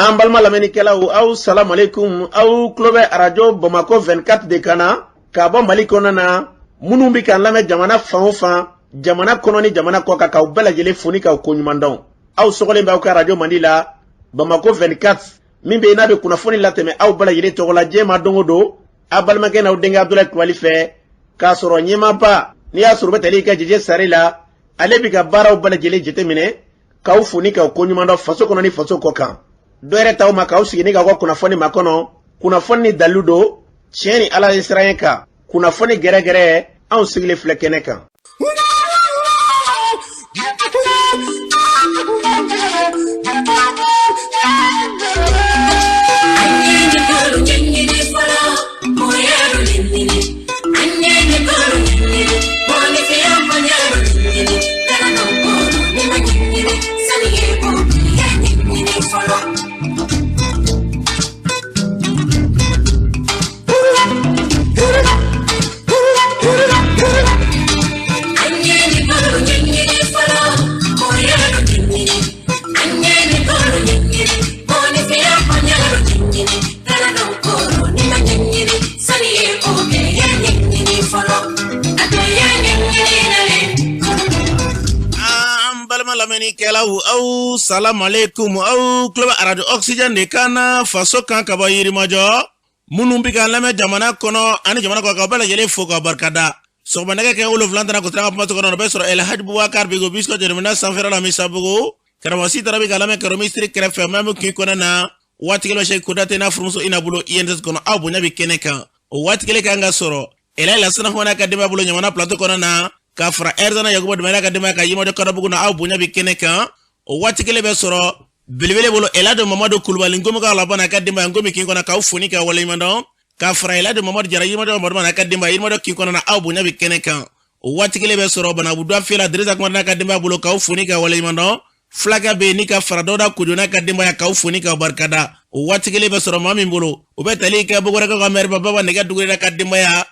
An balma lamɛnnikɛlaw aw salamu alaikum aw tulo bɛ arajo Bamako 24 de kan na ka bɔ Mali kɔnɔ na minnu bɛ k'an lamɛn jamana fan o fan jamana kɔnɔ ni jamana kɔ kan k'aw bɛɛ lajɛlen fo ni k'aw koɲuman dɔn. Aw sɔgɔlen b'aw ka arajo Mandi la Bamako 24 min bɛ yen n'a bɛ kunnafoni latɛmɛ aw bɛɛ lajɛlen tɔgɔ la diɲɛ ma don o don a balimakɛ n'aw denkɛ Abdulaye Kulibali fɛ k'a sɔrɔ ɲɛmaaba n'i y'a sɔrɔ u bɛ tali kɛ Jeje Sare la ale bɛ ka baaraw bɛɛ lajɛlen jateminɛ k'aw fo ni k'aw koɲuman dɔn faso kɔnɔ ni faso kɔ kan. Dɔwɛrɛ t'aw ma k'aw sigi ni k'aw ka kunnafoni makɔnɔ kunnafoni ni dalilu don tiɲɛ ni Ala ye siran ye kan kunnafoni gɛrɛgɛrɛ anw sigilen filɛ kɛnɛ kan. Aw salam alaikum aw club radio oxygen de kana faso kan ka ba yirimajɔ minnu bi ka lamɛn jamana kɔnɔ ani jamana kɔ ka bɛɛ lajɛlen fo ka barikada sɔgɔmada kɛ 7 ko tanga kuma tɔgɔ bɛ sɔrɔ El Hadj Boubacar Bigo bisko jeremina sanfɛra la misabugo karamasi tarabi ka lamɛn karo ministre kɛrɛfɛ mɛmu kin kɔnɔ na waati kelen Sheikh Kudate na furumuso ina bolo INS kɔnɔ aw bonya bi kɛnɛ kan o waati kelen kan ka sɔrɔ Elay Lasana Fana ka dɛmɛ bolo jamana plateau kɔnɔ na ka fara Erzana Yakuba dɛmɛ ka dɛmɛ ka yimajɔ karabugu na aw bonya bi kɛnɛ kan o waati kelen bɛ sɔrɔ belebele bolo Elhadji Mamadu Kulibali ngomi ka labana ka dimba ngomi kin kɔnɔ k'aw foni ka wale ɲuman ka fara Elhadji Mamadu Jara yimajɔ Mamadu na ka dimba yimajɔ kin kɔnɔ na aw bonya bi kɛnɛ kan o waati kelen bɛ sɔrɔ Banabudu Afela Dirisa Kumana ka dimba bolo k'aw foni ka wale ɲuman Fulaka be ni ka fara Dawuda Kojona ka dimba ya k'aw foni ka barikada o waati kelen bɛ sɔrɔ maa min bolo o bɛ tali kɛ Bugura ka maire Baba Nɛgɛ Dugure ka dimba ya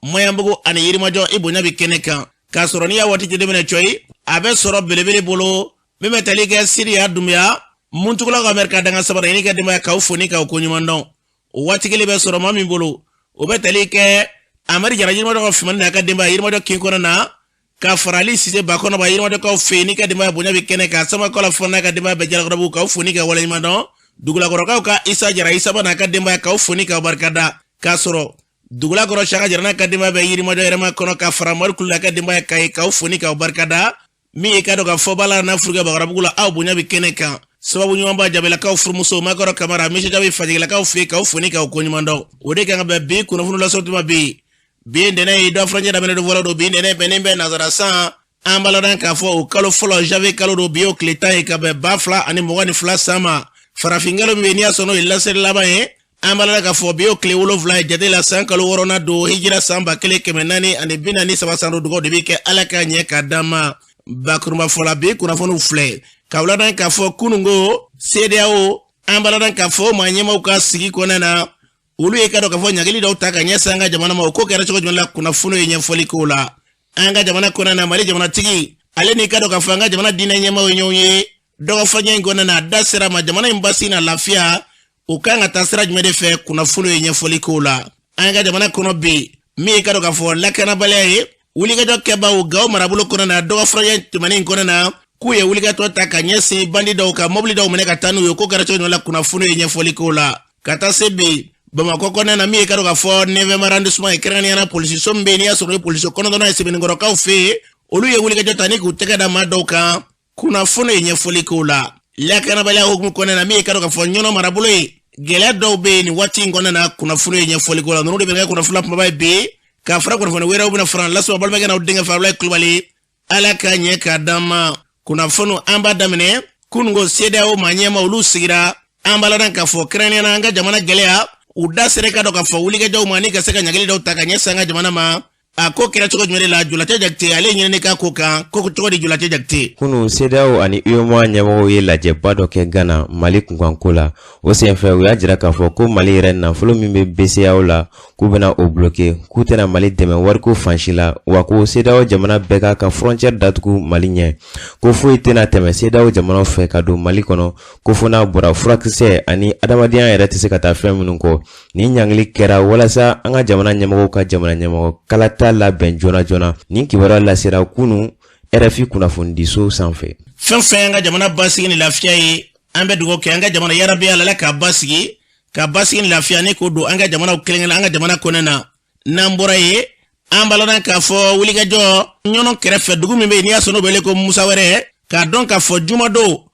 Mayanbugu ani Yirimajɔ i bonya bi kɛnɛ kan ka sɔrɔ ni ya waati jɛdɛmɛ coyi a bɛ sɔrɔ belebele bolo Mime tali ke Syria Dumbuya Muntugula ka merka danga sabara ini ka dimba k'aw foni k'aw koɲuman dɔn o waati kelen bɛ sɔrɔ maa min bolo o bɛ tali kɛ Amari Jara yirimajɔ ka fimani na ka dimba yirimajɔ kin kɔnɔ na ka farali Sise Bakɔnɔ ba yirimajɔ k'aw fe ni ka dimba bonya bi kɛnɛ kan sama kɔla fɔna ka dimba bɛ Jalakɔrɔbugu k'aw foni ka wale ɲuman dɔn Dugulakɔrɔkaw ka Isa Jara Isaba na ka dimba k'aw foni k'aw barikada k'a sɔrɔ Dugulakɔrɔ Saka Jara na ka dimba bɛ yirimajɔ yɛrɛma kɔnɔ ka fara Mori Kulula ka dimba k'aw foni k'aw barikada mi ka do ka fobala na furuga bagarabugu la aw bonya bi kɛnɛ kan sababu ɲuman ba jabelakaw furumuso makɔrɔ kamara misi jabi fajigilakaw fe k'aw foni k'aw koɲuman dɔn o de kan ka bɛn bi kunnafoni lasɔrɔtuma bi ntɛnɛ ye dɔ furancɛ daminɛ do fɔlɔ do bi ntɛnɛ bɛnnen bɛ nazara san an baladan k'a fɔ o kalo fɔlɔ janvier kalo do bi o tile 10 ye ka bɛn 2022 san ma farafingalo min bɛ n'i y'a sɔn n'o ye laseli laban ye an balada k'a fɔ bi o tile 7 ye jate la san kalo 6nan do hijira san 1443 san do dugawu de bi kɛ ala ka ɲɛ ka d'an ma bakuruma fɔla bi kunnafoniw filɛ ka wuladan k'a fɔ kunungo CEDEAO an baladan k'a fɔ maa ɲɛmaw ka sigi kɔnɔna na olu ye ka dɔ k'a fɔ ɲagili dɔw ta ka ɲɛsin an ka jamana ma o ko kɛra cogo jumɛn la kunnafoniw ye ɲɛfɔli k'o la an ka jamana kɔnɔna na Mali jamanatigi ale ni ka dɔ k'a fɔ an ka jamana diinɛ ɲɛmaw ye ɲɔgɔn ye dɔgɔ fɔɲɛ in kɔnɔna na da sera ma jamana in basi na lafiya o kan ka taa sira jumɛn de fɛ kunnafoniw ye ɲɛfɔli k'o la an ka jamana kɔnɔ bi min ye ka dɔ k'a fɔ lakanabaliya ye wulikajɔ kɛbaw Gawo marabolo kɔnɔ na dɔgɔ fɔɲɛ tɛmɛnen in kɔnɔ na k'u ye wulikajɔ ta ka ɲɛsin bandi dɔw ka mobili dɔw minɛ ka taa n'u ye ko kɛra cogo jumɛn la kunnafoniw ye ɲɛfɔli k'o la ka taa se bi Bamako kɔnɔna na min ye ka dɔ k'a fɔ 9e arrondissement ye kɛrɛnkɛrɛnnenya polisiso min bɛ n'i y'a sɔrɔ polisiso kɔnɔntɔnnan ye Sɛbɛnnikɔrɔkaw fɛ yen olu ye wulikajɔ ta ni k'u tɛgɛ da maa dɔw kan kunnafoniw ye ɲɛfɔli k'o la lakanabaliya hukumu kɔnɔna na min ye ka dɔ k'a fɔ ɲɔnɔ marabolo ye gɛlɛya dɔw bɛ yen nin waati in kɔnɔna na kunnafoniw ye ɲɛfɔli k'o la ninnu de bɛ kɛ kunnafoni kumaba ye bi ka fara kunnafoni wɛrɛw bɛna fara lasɔ balimakɛ n'aw denkɛ Abdulaye Kulibali ala ka ɲɛ ka d'an ma kunnafoni an b'a daminɛ kunungo CEDEAO maa ɲɛma olu sigira an baladan k'a fɔ kɛrɛnkɛrɛnnenya na an ka jamana gɛlɛya u da sera ka dɔ k'a fɔ wulikajɔw ma ni ka se ka ɲagili dɔw ta ka ɲɛsin an ka jamana ma a ko kɛra cogo jumɛn la Julatigɛ Jakite ale ɲinɛni ka ko kan ko cogo di Julatigɛ Jakite. Kunu CEDEAO ani UEMOA ɲɛmɔgɔw ye lajɛba dɔ kɛ Ghana Mali kunkanko la. O senfɛ u y'a jira k'a fɔ ko Mali yɛrɛ nafolo min bɛ BCEAO la k'u bɛna o bloquer k'u tɛna Mali dɛmɛ wariko fansi la wa ko CEDEAO jamana bɛɛ k'a ka frontière datugu Mali ɲɛ ko foyi tɛna tɛmɛ CEDEAO jamanaw fɛ ka don Mali kɔnɔ ko fo n'a bɔra furakisɛ ani adamadenya yɛrɛ tɛ se ka taa fɛn minnu kɔ ni ɲangili kɛra walasa an ka jamana ɲɛmɔgɔw ka jamana ɲɛmɔgɔ kalata labɛn joona joona ni kibaruya lasera kunu RFI kunnafonidiso sanfɛ. Fɛn an ka jamana basigi ni lafiya ye an bɛ dugawu kɛ an ka jamana yarabi Ala ka basigi ni lafiya ni ko don an ka jamana kelen an ka jamana kɔnɔ na n'an bɔra ye an balana k'a fɔ wulikajɔ ɲɔnɔ kɛrɛfɛ dugu min bɛ yen n'i y'a sɔrɔ n'o bɛ wele ko Musa wɛrɛ k'a dɔn k'a fɔ juma don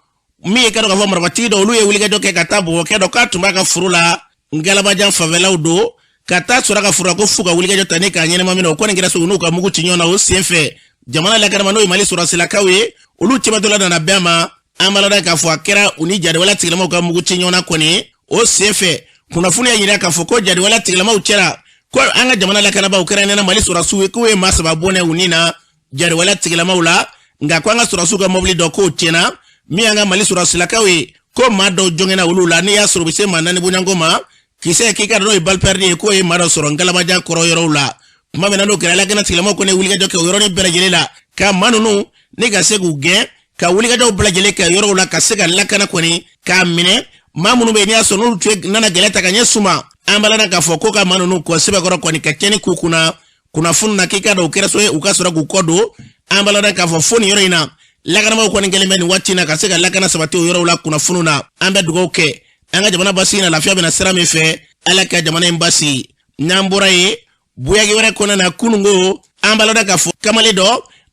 min ye ka dɔn k'a fɔ marabatigi dɔ olu ye wulikajɔ kɛ ka taa bɔgɔkɛ dɔ k'a tun b'a ka furu la Ngalabajan fanfɛlaw don ka taa sɔrɔ ka furu ko fo ka wulikajɔ ta ni k'a ɲɛnɛma min na o kɔni kɛra so n'u ka mugu ci ɲɔgɔn na o senfɛ jamana lakarama n'o ye Mali sɔrɔsilakaw ye olu cɛmatɔla nana bɛn ma an balada k'a fɔ a kɛra u ni jadiwala tigilamaw ka mugu ci ɲɔgɔn na kɔni o senfɛ kunnafoni y'a jira k'a fɔ ko jadiwala tigilamaw cɛla ko an ka jamana lakanabaaw kɛra ɲɛna Mali sɔrɔsiw ye k'o ye maa saba bɔnɛ u ni na jadiwala tigilamaw la nka ko an ka sɔrɔsiw ka mobili dɔ k'o tiɲɛna min an ka Mali sɔrɔsilakaw ye ko maa dɔw jɔngɛna olu la ni y'a sɔrɔ u bɛ se maa naani bonyanko ma kisɛ k'i ka dɔn n'o ye balperdi ye k'o ye maa dɔ sɔrɔ Ngalabajan kɔrɔ yɔrɔw la kuma min na n'o kɛra lakana tigilamaw kɔni wulikajɔ kɛ o yɔrɔnin bɛɛ lajɛlen la ka maa ninnu ni ka se k'u gɛn ka wulikajɔw bɛɛ lajɛlen kɛ yɔrɔw la ka se ka lakana kɔni k'a minɛ maa minnu bɛ yen n'i y'a sɔrɔ n'olu tun nana gɛlɛ ta ka ɲɛ suma an balana k'a fɔ ko ka maa ninnu kɔ sɛbɛkɔrɔ kɔni ka tiɲɛni k'u kunna kunnafoni na k'i ka dɔn o kɛra so ye u ka sɔrɔ k'u kɔ don an balana k'a fɔ fo nin yɔrɔ in na lakanabaaw kɔni kɛlen bɛ nin waati in na ka se ka lakana sabati o yɔrɔw la kunnafoniw na an bɛ dugawu kɛ an ka jamana basigi na lafiya bɛna sira min fɛ Ala ka jamana in basigi n'an bɔra ye buyagi wɛrɛ kɔnɔ na kunungo an balada k'a fɔ kamalen dɔ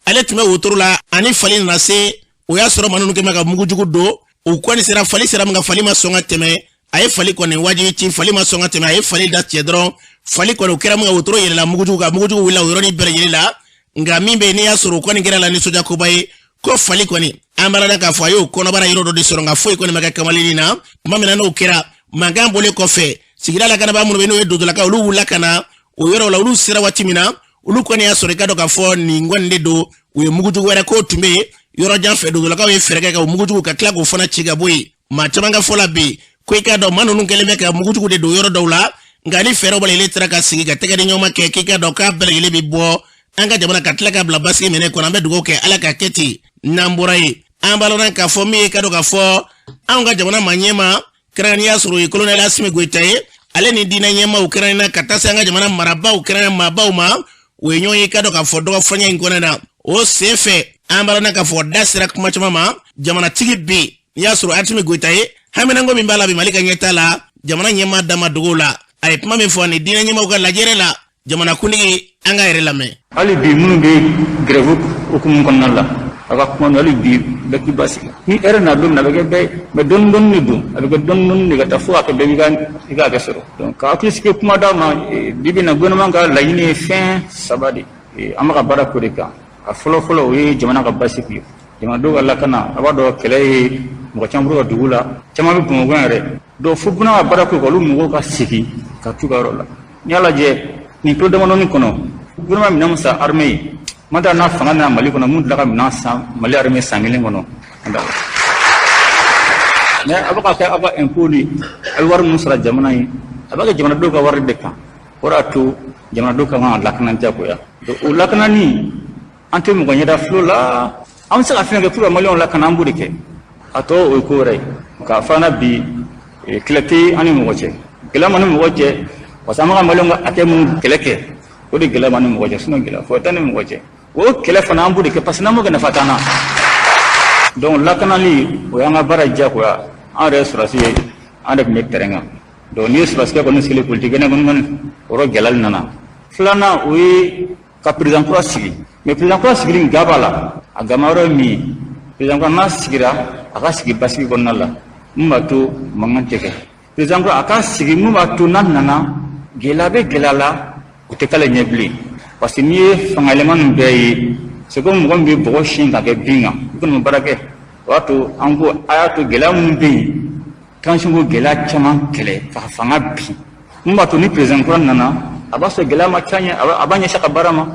ale tun bɛ wotoro la ani fali nana se o y'a sɔrɔ maa ninnu kɛlen bɛ ka mugujugu don o kɔni sera fali sera min ka fali ma sɔn ka tɛmɛ a ye fali kɔni wajibi ci fali ma sɔn ka tɛmɛ a ye fali da cɛ dɔrɔn fali kɔni o kɛra min ka wotoro yɛlɛla mugujugu ka mugujugu wulila o yɔrɔnin bɛɛ lajɛlen la nka min bɛ yen n'i y'a sɔrɔ o kɔni kɛra la nisɔndiyakoba ye ko fali kɔni an balada k'a fɔ a y'o kɔnɔbara yɔrɔ dɔ de sɔrɔ nka foyi kɔni ma kɛ kamalennin na tuma min na n'o kɛra mankan bɔlen kɔfɛ sigida lakanabaa minnu bɛ n'o ye dodolakaw olu wulila ka na o yɔrɔ la olu sera waati min na olu kɔni y'a sɔrɔ i ka dɔn k'a fɔ nin kɔni de don u ye mugujugu wɛrɛ k'o tun bɛ yen yɔrɔ jan fɛ dodolakaw ye fɛɛrɛ kɛ ka o mugujugu ka tila k'o fana ci ka bɔ yen maa caman ka fɔ la bi ko i ka dɔn maa ninnu kɛlen bɛ ka mugujugu de don yɔrɔ dɔw la nka ni fɛɛrɛw b'a la ile tera ka sigi ka tɛgɛ di ɲɔgɔn kɛ k'i ka dɔn k'a bɛɛ lajɛlen bɛ bɔ an ka jamana ka tila ka bila basigi minɛ kɔnɔ an bɛ dugawu kɛ Ala ka kɛ ten n'an bɔra ye an balona k'a fɔ min ye ka dɔn k'a fɔ anw ka jamana maa ɲɛma kɛrɛnkɛrɛnnenya y'a sɔrɔ o ye colonel Asimi Goyita ye ale ni diinɛ ɲɛmaaw kɛrɛnkɛrɛnnenya ka taa se an ka jamana marabaaw kɛrɛnkɛrɛnnenya maabaw ma o ye ɲɔgɔn ye ka dɔn k'a fɔ dɔgɔfɔnya in kɔnɔ na o senfɛ an balona k'a fɔ da sera kuma caman ma jamanatigi bɛ yen n'i y'a sɔrɔ Asimi Goyita ye haminanko min b'a la bi Mali ka ɲɛtaa la jamana ɲɛmaa dama dogow la a ye kuma min fɔ ni diinɛ ɲɛmaaw ka lajɛrɛ la jamanakuntigi an ka yɛrɛ lamɛn. hali bi minnu bɛ grève hukumu kɔnɔna la a ka kuma hali bi bɛɛ k'i basigi ni heure na don min na a bɛ kɛ bɛɛ ye mais dɔɔni dɔɔni de don a bɛ kɛ dɔɔni dɔɔni de ka taa fo a kɛ bɛɛ i ka hakɛ sɔrɔ donc ka hakili sigi kuma d'aw ma bi bi in na gouvernement ka laɲini ye fɛn saba de an bɛ ka baara k'o de kan a fɔlɔ fɔlɔ o ye jamana ka basigi ye jamanadenw ka lakana a b'a dɔn kɛlɛ ye mɔgɔ caman bolo ka dugu la caman bɛ Bamakɔ yɛrɛ donc fo buna ka baara k'o kan olu mɔgɔw ka segin ka t'u ka yɔrɔ la n'i y'a lajɛ nin kilo damadɔni kɔnɔ gouvernement minɛn min san armée ye mata n'a fanga na Mali kɔnɔ mun tila ka minɛn san Mali armée san kelen kɔnɔ mais a bɛ ka kɛ aw ka impôt de a bɛ wari min sara jamana ye a b'a kɛ jamanadenw ka wari de kan o de y'a to jamanadenw ka kan ka lakana diyagoya donc o lakanani an tɛ mɔgɔ ɲɛda filo la an bɛ se ka fɛn kɛ pour que maliyɛnw lakana an b'o de kɛ a tɔ o ye ko wɛrɛ ye k'a fana bi kɛlɛ tɛ an ni mɔgɔ cɛ gɛlɛya ma ni mɔgɔ cɛ parce que an bɛ ka maliyɛnw ka hakɛ mun kɛlɛ kɛ o de gɛlɛya ma ni mɔgɔ cɛ sinon gɛlɛya foyi tɛ ni mɔgɔ cɛ o kɛlɛ fana an b'o de kɛ parce que n'an m'o kɛ nafa t'an na donc lakanali o y'an ka baara diyagoya an yɛrɛ ye sɔrɔdasi ye an de tun bɛ terrain kan donc n'i ye sɔrɔdasikɛ kɔni sigi politique kɛnɛ kɔni o yɔrɔ gɛlɛyali nana filanan o ye ka président kura sigi mais président kura sigili ga b'a la a gama yɔrɔ ye min ye président kura n'a sigira a ka sigi basigi kɔnɔna la mun b'a to mankan tɛ kɛ président kura a ka sigi mun b'a to n'a nana gɛlɛya bɛ gɛlɛya la o tɛ k'ale ɲɛ bilen parce que n'i ye fanga yɛlɛma ninnu bɛɛ ye c'est comme mɔgɔ min bɛ bɔgɔ sin ka kɛ bin kan i kɔni bɛ baara kɛ o y'a to an ko a y'a to gɛlɛya minnu bɛ yen transition ko gɛlɛya caman kɛlɛ ka fanga bin mun b'a to ni président kura nana a b'a sɔrɔ gɛlɛya ma ca ɲɛ a b'a ɲɛsin a ka baara ma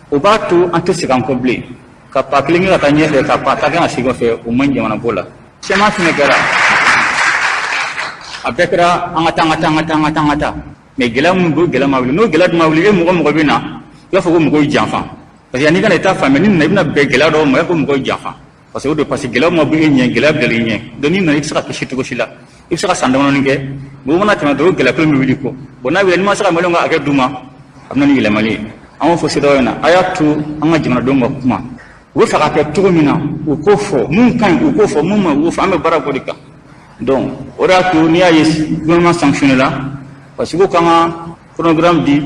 o b'a to an tɛ segin an kɔ bilen ka pa kelen kɛ ka taa ɲɛfɛ ka pa ta kan ka segin fɛ o man ɲi jamana ko la caman fɛnɛ kɛra a bɛɛ kɛra an ka taa mais gɛlɛya mun do gɛlɛya ma wuli n'o gɛlɛya dun ma wuli e mɔgɔ bɛ na i b'a fɔ ko mɔgɔw janfa parce que n'i kana i ta faamuya ni nana i bɛna bɛn gɛlɛya dɔw ma i b'a fɔ mɔgɔw janfa parce que o de parce que gɛlɛya ma bɔ e ɲɛ gɛlɛya bilali ɲɛ donc n'i nana i tɛ se ka kisi cogo si la i bɛ se ka san damadɔni kɛ bon mana tɛmɛ dɔrɔn gɛlɛya kelen bɛ wuli kɔ bon n'a wulila n'i ma se ka maliyɛnw ka hakɛ d'u ma a bɛ na ni yɛlɛmali ye an b'o fɔ CEDEAO ɲɛna a y'a to an ka jamanadenw ka kuma u bɛ fɛ ka kɛ cogo min na u k'o fɔ mun ka ɲi u k'o fɔ mun ma u k'o fɔ an bɛ baara k'o de kan donc o de y'a to n'i y'a ye gouvernement sanctionné la parce que ko k'an ka programme di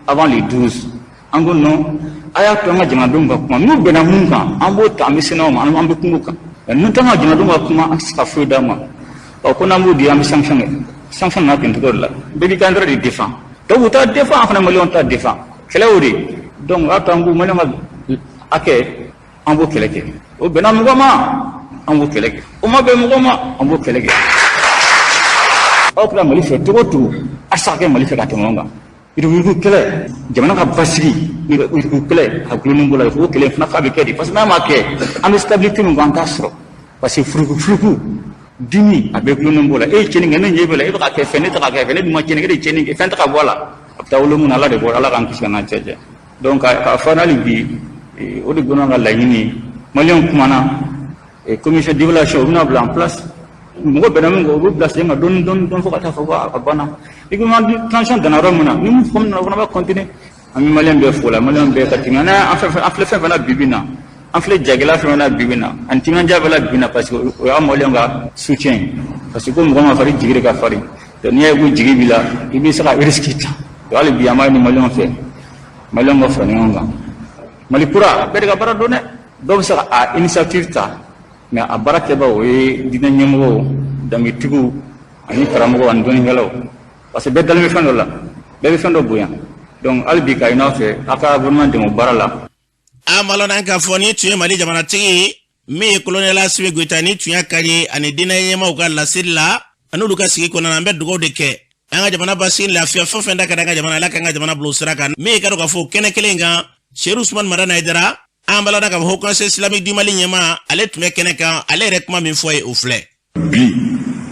avant les 12 an ko non a y'a to an ka jamanadenw ka kuma n'u bɛnna mun kan an b'o ta an bɛ senna o ma an bɛ kungo kan n'u t'an ka jamanadenw ka kuma an tɛ se ka foyi d'a ma ko n'an b'o di an bɛ sanction kɛ sanction nana ten cogo de la bɛɛ b'i ka intérêt de défend donc u t'a défend an fana maliyɛnw t'a défend kɛlɛ o de donc a y'a to an ko maliyɛnw ka hakɛ an b'o kɛlɛ kɛ o bɛnna mɔgɔ ma an b'o kɛlɛ kɛ o ma bɛn mɔgɔ ma an b'o kɛlɛ kɛ aw kɛra Mali fɛ cogo o cogo a tɛ se ka kɛ Mali fɛ ka tɛmɛ anw kan yurugu kɛlɛ jamana ka basigi yurugu kɛlɛ a gulonnen b'o la il faut que kɛlɛ fana f'a bɛ kɛ de parce que n'a ma kɛ an bɛ stabilité min kɔ an t'a sɔrɔ parce que furugu dimi a bɛ gulonnen b'o la e ye tiɲɛni kɛ ne ɲɛ b'o la e bɛ ka kɛ fɛn ne tɛ ka kɛ fɛn ne dun ma tiɲɛni kɛ e de ye tiɲɛni kɛ fɛn tɛ ka bɔ a la a bɛ taa wolo mun na Ala de bɔ Ala k'an kisi ka n'an cɛ jɛ donc k'a fɔ n'hali bi o de gouvernement ka laɲini maliyɛnw kumana commission d'évaluation o bɛna bila en place mɔgɔ bɛnna min kɔ o bɛ bila sen kan dɔɔni fo ka taa fɔ ko a banna i ko transition danna yɔrɔ min na ni mun fɔ min na o fana b'a continuer an bɛ maliyɛn bɛɛ fo la maliyɛn bɛɛ ka tɛmɛ an filɛ fɛn fɛn na bi na an filɛ jagɛlɛya fɛn fɛn na bi na ani timinandiya bɛɛ la bi na parce que o y'a maliyɛn ka soutien parce que ko mɔgɔ ma farin jigi de ka farin donc n'i y'a ye ko jigi b'i la i bɛ se ka risque ta donc hali bi an b'a ɲini maliyɛnw fɛ maliyɛnw ka fara ɲɔgɔn kan Mali kura bɛɛ de ka baara don dɛ dɔw bɛ se ka a initiative ta mais a baara kɛbaaw o ye diinɛ ɲɛmɔgɔw dangitigiw ani karamɔgɔw ani dɔnnikɛlaw parce que bɛɛ dalen bɛ fɛn dɔ la bɛɛ bɛ fɛn dɔ bonya donc hali bi ka ɲini aw fɛ a ka gouvernement dɛmɛ o baara la. an b'a lɔn k'a fɔ ni tun ye Mali jamanatigi min ye colonel Asimi Goita ni tun y'a ka ye ani diinɛ ɲɛmɔgɔw ka laseli la ani olu ka sigi kɔnɔna na an bɛ dugawu de kɛ an ka jamana basigi lafiya fɛn fɛn da ka da an ka jamana Ala k'an ka jamana bila o sira kan min ka dɔn k'a fɔ kɛnɛ kelen kan Seydou Ousmane Madani Aidara an b'a lɔn k'a fɔ Haut Conseil islamique du Mali ɲɛmaa ale tun bɛ kɛnɛ kan ale yɛrɛ kuma min fɔ ye o filɛ. bi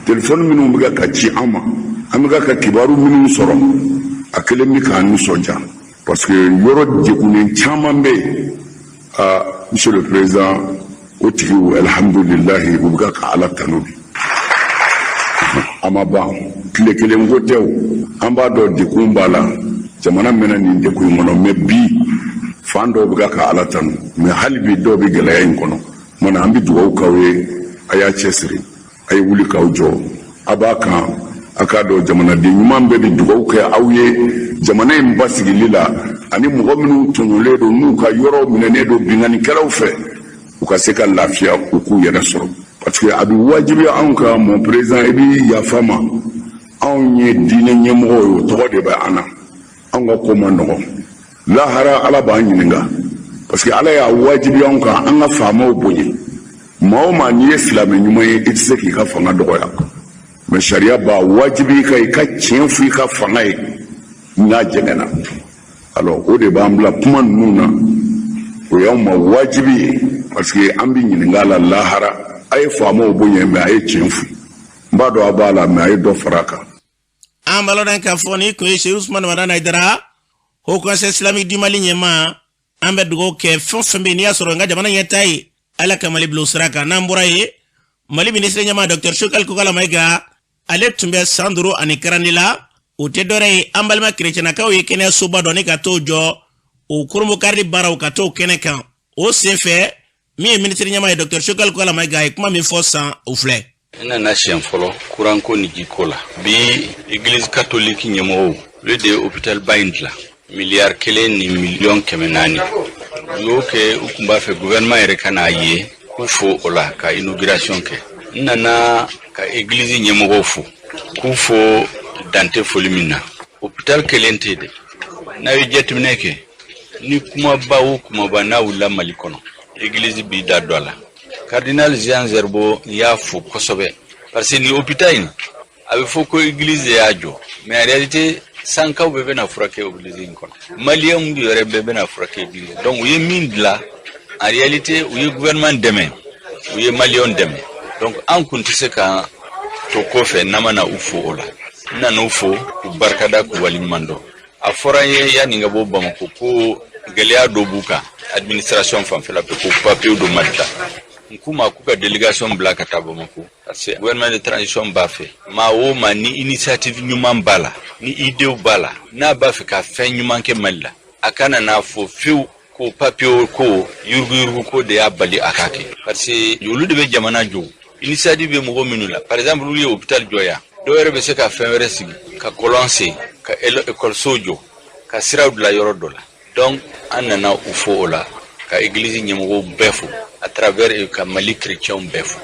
téléphone minnu bɛ ka ci an ma an bɛ ka kibaru minnu sɔrɔ a kelen bɛ k'an nisɔndiya parce que yɔrɔ degunnen caman bɛ yen monsieur le président o tigiw alhamdulilahi u bɛ ka Ala tanu de a ma ban tile kelen ko tɛ o an b'a dɔn degun b'a la jamana mɛna nin degun in kɔnɔ mais bi fan dɔw bɛ ka Ala tanu mais hali bi dɔw bɛ gɛlɛya in kɔnɔ mana an bɛ dugawu k'aw ye a y'a cɛsiri a ye wuli k'aw jɔ a b'a kan a k'a dɔn jamanaden ɲuman bɛɛ bɛ dugawu kɛ aw ye jamana in basigili la ani mɔgɔ minnu tɔɲɔlen don n'u ka yɔrɔ minɛnen don bingannikɛlaw fɛ u ka se ka lafiya u k'u yɛrɛ sɔrɔ parce que a bɛ wajibiya anw kan mon président i bɛ yafa ma anw ye diinɛ ɲɛmɔgɔw ye o tɔgɔ de bɛ an na anw ka ko ma nɔgɔn lahara Ala b'an ɲininka parce que Ala y'a wajibiya anw kan an ka faamaw bonya maa o maa n'i ye silamɛ ɲuman ye i tɛ se k'i ka fanga dɔgɔya mais sariya b'a wajibi ka i ka tiɲɛ fɔ i ka fanga ye n'a jɛngɛnna alors o de b'an bila kuma ninnu na o y'anw ma wajibi ye parce que an bɛ ɲininka a la lahara a ye faamaw bonya mais a ye tiɲɛ fɔ n b'a dɔn a b'a la mais a ye dɔ fara a kan. an b'a lɔn k'a fɔ ni kun ye Seydou Ousmane Madani Aidara Haut Conseil islamique du Mali ɲɛmaa an bɛ dugawu kɛ fɛn o fɛn bɛ yen n'i y'a sɔrɔ n ka jamana ɲɛtaa ye Ala ka Mali bila o sira kan n'an bɔra ye Mali ministre ɲɛmaa Dr Choguel Kokala Mayiga ale tun bɛ san 5 ani 40 la o tɛ dɔwɛrɛ ye an balima kerecɛnnakaw ye kɛnɛyasoba dɔ ni ka t'o jɔ o kurumukari baaraw ka t'o kɛnɛ kan o senfɛ min ye ministre ɲɛmaa ye Dr Choguel Kokala Mayiga a ye kuma min fɔ san o filɛ. n nana siɲɛ fɔlɔ kuranko ni jiko la bi église catholique ɲɛmɔgɔw olu de ye hôpital ba in dilan miliyari 1 ni miliyɔn 400 u y'o kɛ u tun b'a fɛ gouvernement yɛrɛ ka n'a ye k'u fo o la ka inauguration kɛ n nana ka église ɲɛmɔgɔw fo k'u fo dante foli min na hôpital kelen tɛ dɛ n'a ye jateminɛ kɛ ni kumaba o kumaba n'a wulila Mali kɔnɔ église b'i da dɔ a la cardinal Jean Zerbo y'a fo kosɛbɛ parce que ni hôpital in a bɛ fɔ ko église y'a jɔ mais en réalité sankaw bɛɛ bɛna furakɛ église in kɔnɔ maliyɛnw yɛrɛ bɛɛ bɛna furakɛ église donc u ye min dilan en réalité u ye gouvernement dɛmɛ u ye maliyɛnw dɛmɛ donc an kun tɛ se ka to kɔfɛ n'an ma na u fo o la n nana u fo u barikada k'u waleɲuman dɔn a fɔra n ye yanni n ka bɔ Bamako ko gɛlɛya dɔ b'u kan administration fanfɛla fɛ ko papier dɔ ma dilan n k'u ma k'u ka délégation bila ka taa Bamako parce que gouvernement de transition b'a fɛ maa o maa ni initiative ɲuman b'a la ni idéw b'a la n'a b'a fɛ ka fɛn ɲuman kɛ Mali la a kana n'a fɔ fiyewu ko papier ko yurugu ko de y'a bali a ka kɛ parce que olu de bɛ jamana jɔ initiative bɛ mɔgɔ minnu la par exemple olu ye hôpital jɔ yan dɔw yɛrɛ bɛ se ka fɛn wɛrɛ sigi ka kɔlɔn sen ka école-so jɔ ka siraw bila yɔrɔ dɔ la donc an nana u fo o la ka église ɲɛmɔgɔw bɛɛ fo à travers ka Mali chrétienw bɛɛ fo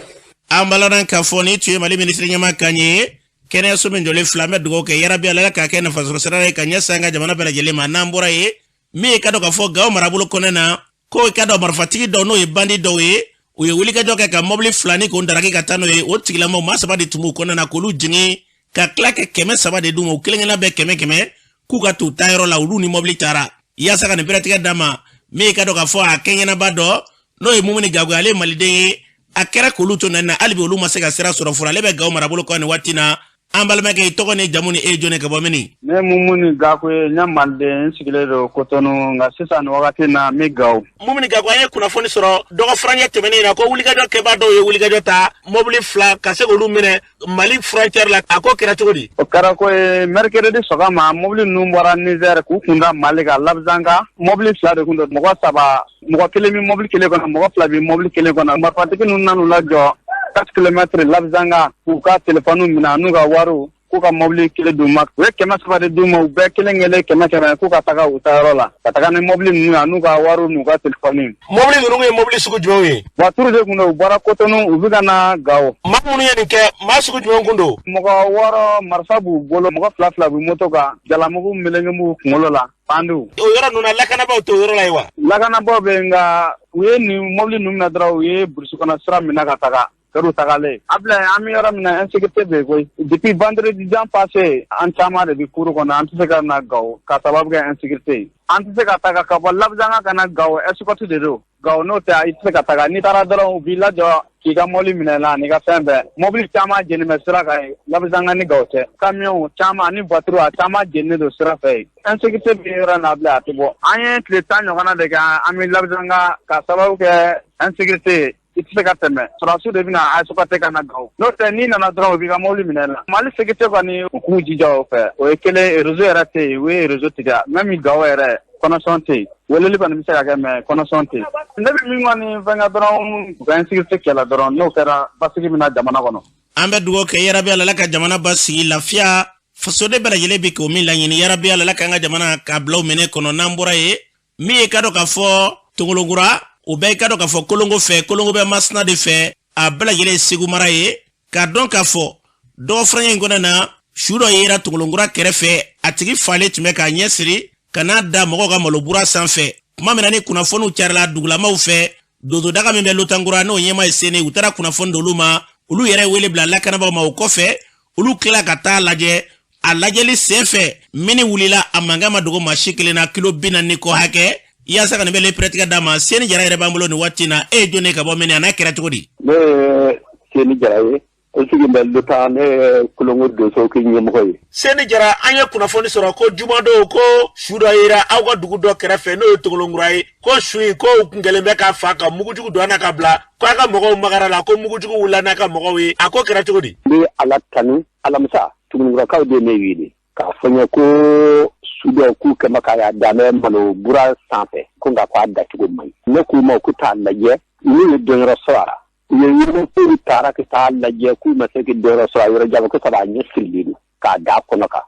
an balaran ka fɔ ni tun ye Mali ministre ɲɛma kan ye kɛnɛyaso min jɔlen fila bɛ dugawu kɛ yarabi Ala ka kɛ nafasɔrɔ sira ye ka ɲɛsin an ka jamana bɛɛ lajɛlen ma n'an bɔra ye min ye ka dɔn ka fɔ Gawo marabolo kɔnɔ na ko ka dɔn marifatigi dɔw n'o ye bandi dɔw ye u ye wulikajɔ kɛ ka mobili fila ni k'o daraki ka taa n'o ye o tigilamaw maa saba de tun b'u kɔnɔ na k'olu jigin ka tila kɛ 300 de d'u ma u kelen-kelenna bɛɛ 100 k'u ka t'u taa yɔrɔ la olu ni mobili taara yaasa ka nin bɛrɛtigɛ d'a ma min ye ka dɔn ka fɔ a kɛɲɛnaba dɔ n'o ye Mumuni Gago ale ye maliden ye a kɛra k'olu to na hali bi olu ma se ka sira sɔrɔ fɔlɔ ale bɛ Gawo marabolo kɔ nin waati na an balimakɛ i tɔgɔ ni jamu ni e jɔnnen ka bɔ mini ne Mumuni Gago ye ɲa maliden sigilen don Kotonu nka sisan nin wagati na mi Gawo Mumuni Gago an ye kunnafoni sɔrɔ dɔgɔ furancɛ tɛmɛnen na ko wulikajɔ kɛbaa dɔw ye wulikajɔ ta mobili 2 ka se k'olu minɛ Mali frontière la a ko kɛra cogo di o kɛra ko ye mercredi sɔgɔma mobili ninnu bɔra Niger k'u kunda Mali ka Labzanga mobili 2 de kun don mɔgɔ 3 mɔgɔ 1 bi mobili 1 kɔnɔ mɔgɔ 2 bi mobili 1 kɔnɔ marifatigi ninnu nan'u lajɔ 4 km Labzanga k'u ka téléphone minɛ n'u ka wariw k'u ka mobili 1 d'u ma u ye 300 de d'u ma u bɛɛ kelen-kelen 100 k'u ka taga u taa yɔrɔ la ka taga ni mobili ninnu na n'u ka wariw n'u ka téléphone mobili ninnu ye mobili sugu jumɛnw ye voiture de kun don u bɔra Kotonu u bɛ ka na Gawo maa minnu ye nin kɛ maa sugu jumɛn kun don mɔgɔ 6 marifa b'u bolo mɔgɔ 2 b'u moto kan jalamugu melenge b'u kunkolo la pandiw o yɔrɔ ninnu na lakanabaw t'o yɔrɔ la ye wa lakanabaw bɛ nka u ye nin mobili ninnu minɛ dɔrɔn u ye burusi kɔnɔ sira minɛ ka taga kɛr'u tagalen Ablaye an bɛ yɔrɔ min na insécurité bɛ yen koyi depuis vendredi jan passé an caman de bɛ cour kɔnɔ an tɛ se ka na Gawo ka sababu kɛ insécurité an tɛ se ka taga ka bɔ Labzanga ka na Gawo escorte de don Gawo n'o tɛ i tɛ se ka taga n'i taara dɔrɔn u b'i lajɔ k'i ka mobili minɛ la n'i ka fɛn bɛɛ mobili caman jeni bɛ sira kan Labzanga ni Gawo cɛ camion caman ni voiture a caman jeninen don sira fɛ insécurité bɛ yɔrɔ na Ablaye a tɛ bɔ an ye tile 10 ɲɔgɔnna de kɛ an bɛ Labzanga ka sababu kɛ insécurité i tɛ se ka tɛmɛ sɔrɔdasiw de bɛna escorter ka na Gawo n'o tɛ n'i nana dɔrɔn u b'i ka mobili minɛ la Mali sécurité kɔni u k'u jija o fɛ o ye kelen réseau yɛrɛ tɛ yen u ye réseau tigɛ même Gawo yɛrɛ connexion tɛ yen weleli kɔni bɛ se ka kɛ mais connexion tɛ yen ne bɛ min kɔni fɛnkɛ dɔrɔn u ka insécurité kɛlɛ dɔrɔn n'o kɛra basigi bɛna jamana kɔnɔ an bɛ dugawu kɛ yarabi Ala ka jamana basigi lafiya fasoden bɛɛ lajɛlen bɛ k'o min laɲini yarabi Ala ka an ka jamana k'a bila o minɛ kɔnɔ n'an bɔra ye min ye ka dɔn ka fɔ Tongolongura o bɛɛ ka dɔn ka fɔ Kolongo fɛ Kolongo bɛ Masina de fɛ a bɛɛ lajɛlen ye Segu mara ye ka dɔn ka fɔ dɔgɔ furancɛ in kɔnɔ na su dɔ yera Tongolongura kɛrɛfɛ a tigi falen tun bɛ k'a ɲɛsiri ka n'a da mɔgɔw ka malobura sanfɛ tuma min na ni kunnafoniw carila dugulamaw fɛ dodo daga min bɛ Lotangura n'o ɲɛma ye Sene u taara kunnafoni d'olu ma olu yɛrɛ wele bila lakanabagaw ma o kɔfɛ olu tila ka taa lajɛ a lajɛli senfɛ mini wulila a mankan ma dogo maa si kelen na kilo 40 kɔ hakɛ yaasa ka nin bɛ le prɛtigɛ d'a ma Seni Jara yɛrɛ b'an bolo nin waati na e ye jɔn ka bɔ mini a n'a kɛra cogo di ne ye Seni Jara ye o sigi bɛ Lota ne ye Kolongo doso k'i ɲɛmɔgɔ ye Seni Jara an ye kunnafoni sɔrɔ ko jumadon ko su dɔ yera aw ka dugu dɔ kɛrɛfɛ n'o ye Tongolongura ye ko su in ko u kun kɛlen bɛ k'a fa ka mugujugu don n'a ka bila ko a ka mɔgɔw magara la ko mugujugu wulila n'a ka mɔgɔw ye a ko kɛra cogo di n bɛ Ala tanu alamisa Tongolongurakaw de ne wele k'a fɔ n ye ko su dɔ k'u kɛmɛ k'a danbɛ malobura sanfɛ ko nka k'a dacogo man ɲi ne k'u ma k'u t'a lajɛ n'u ye dɔnyɔrɔ sɔrɔ a la u ye ɲɛmɔ k'u taara ka taa lajɛ k'u ma se ka dɔnyɔrɔ sɔrɔ a yɔrɔ jan ko sabu a ɲɛ sirilen don k'a da kɔnɔ kan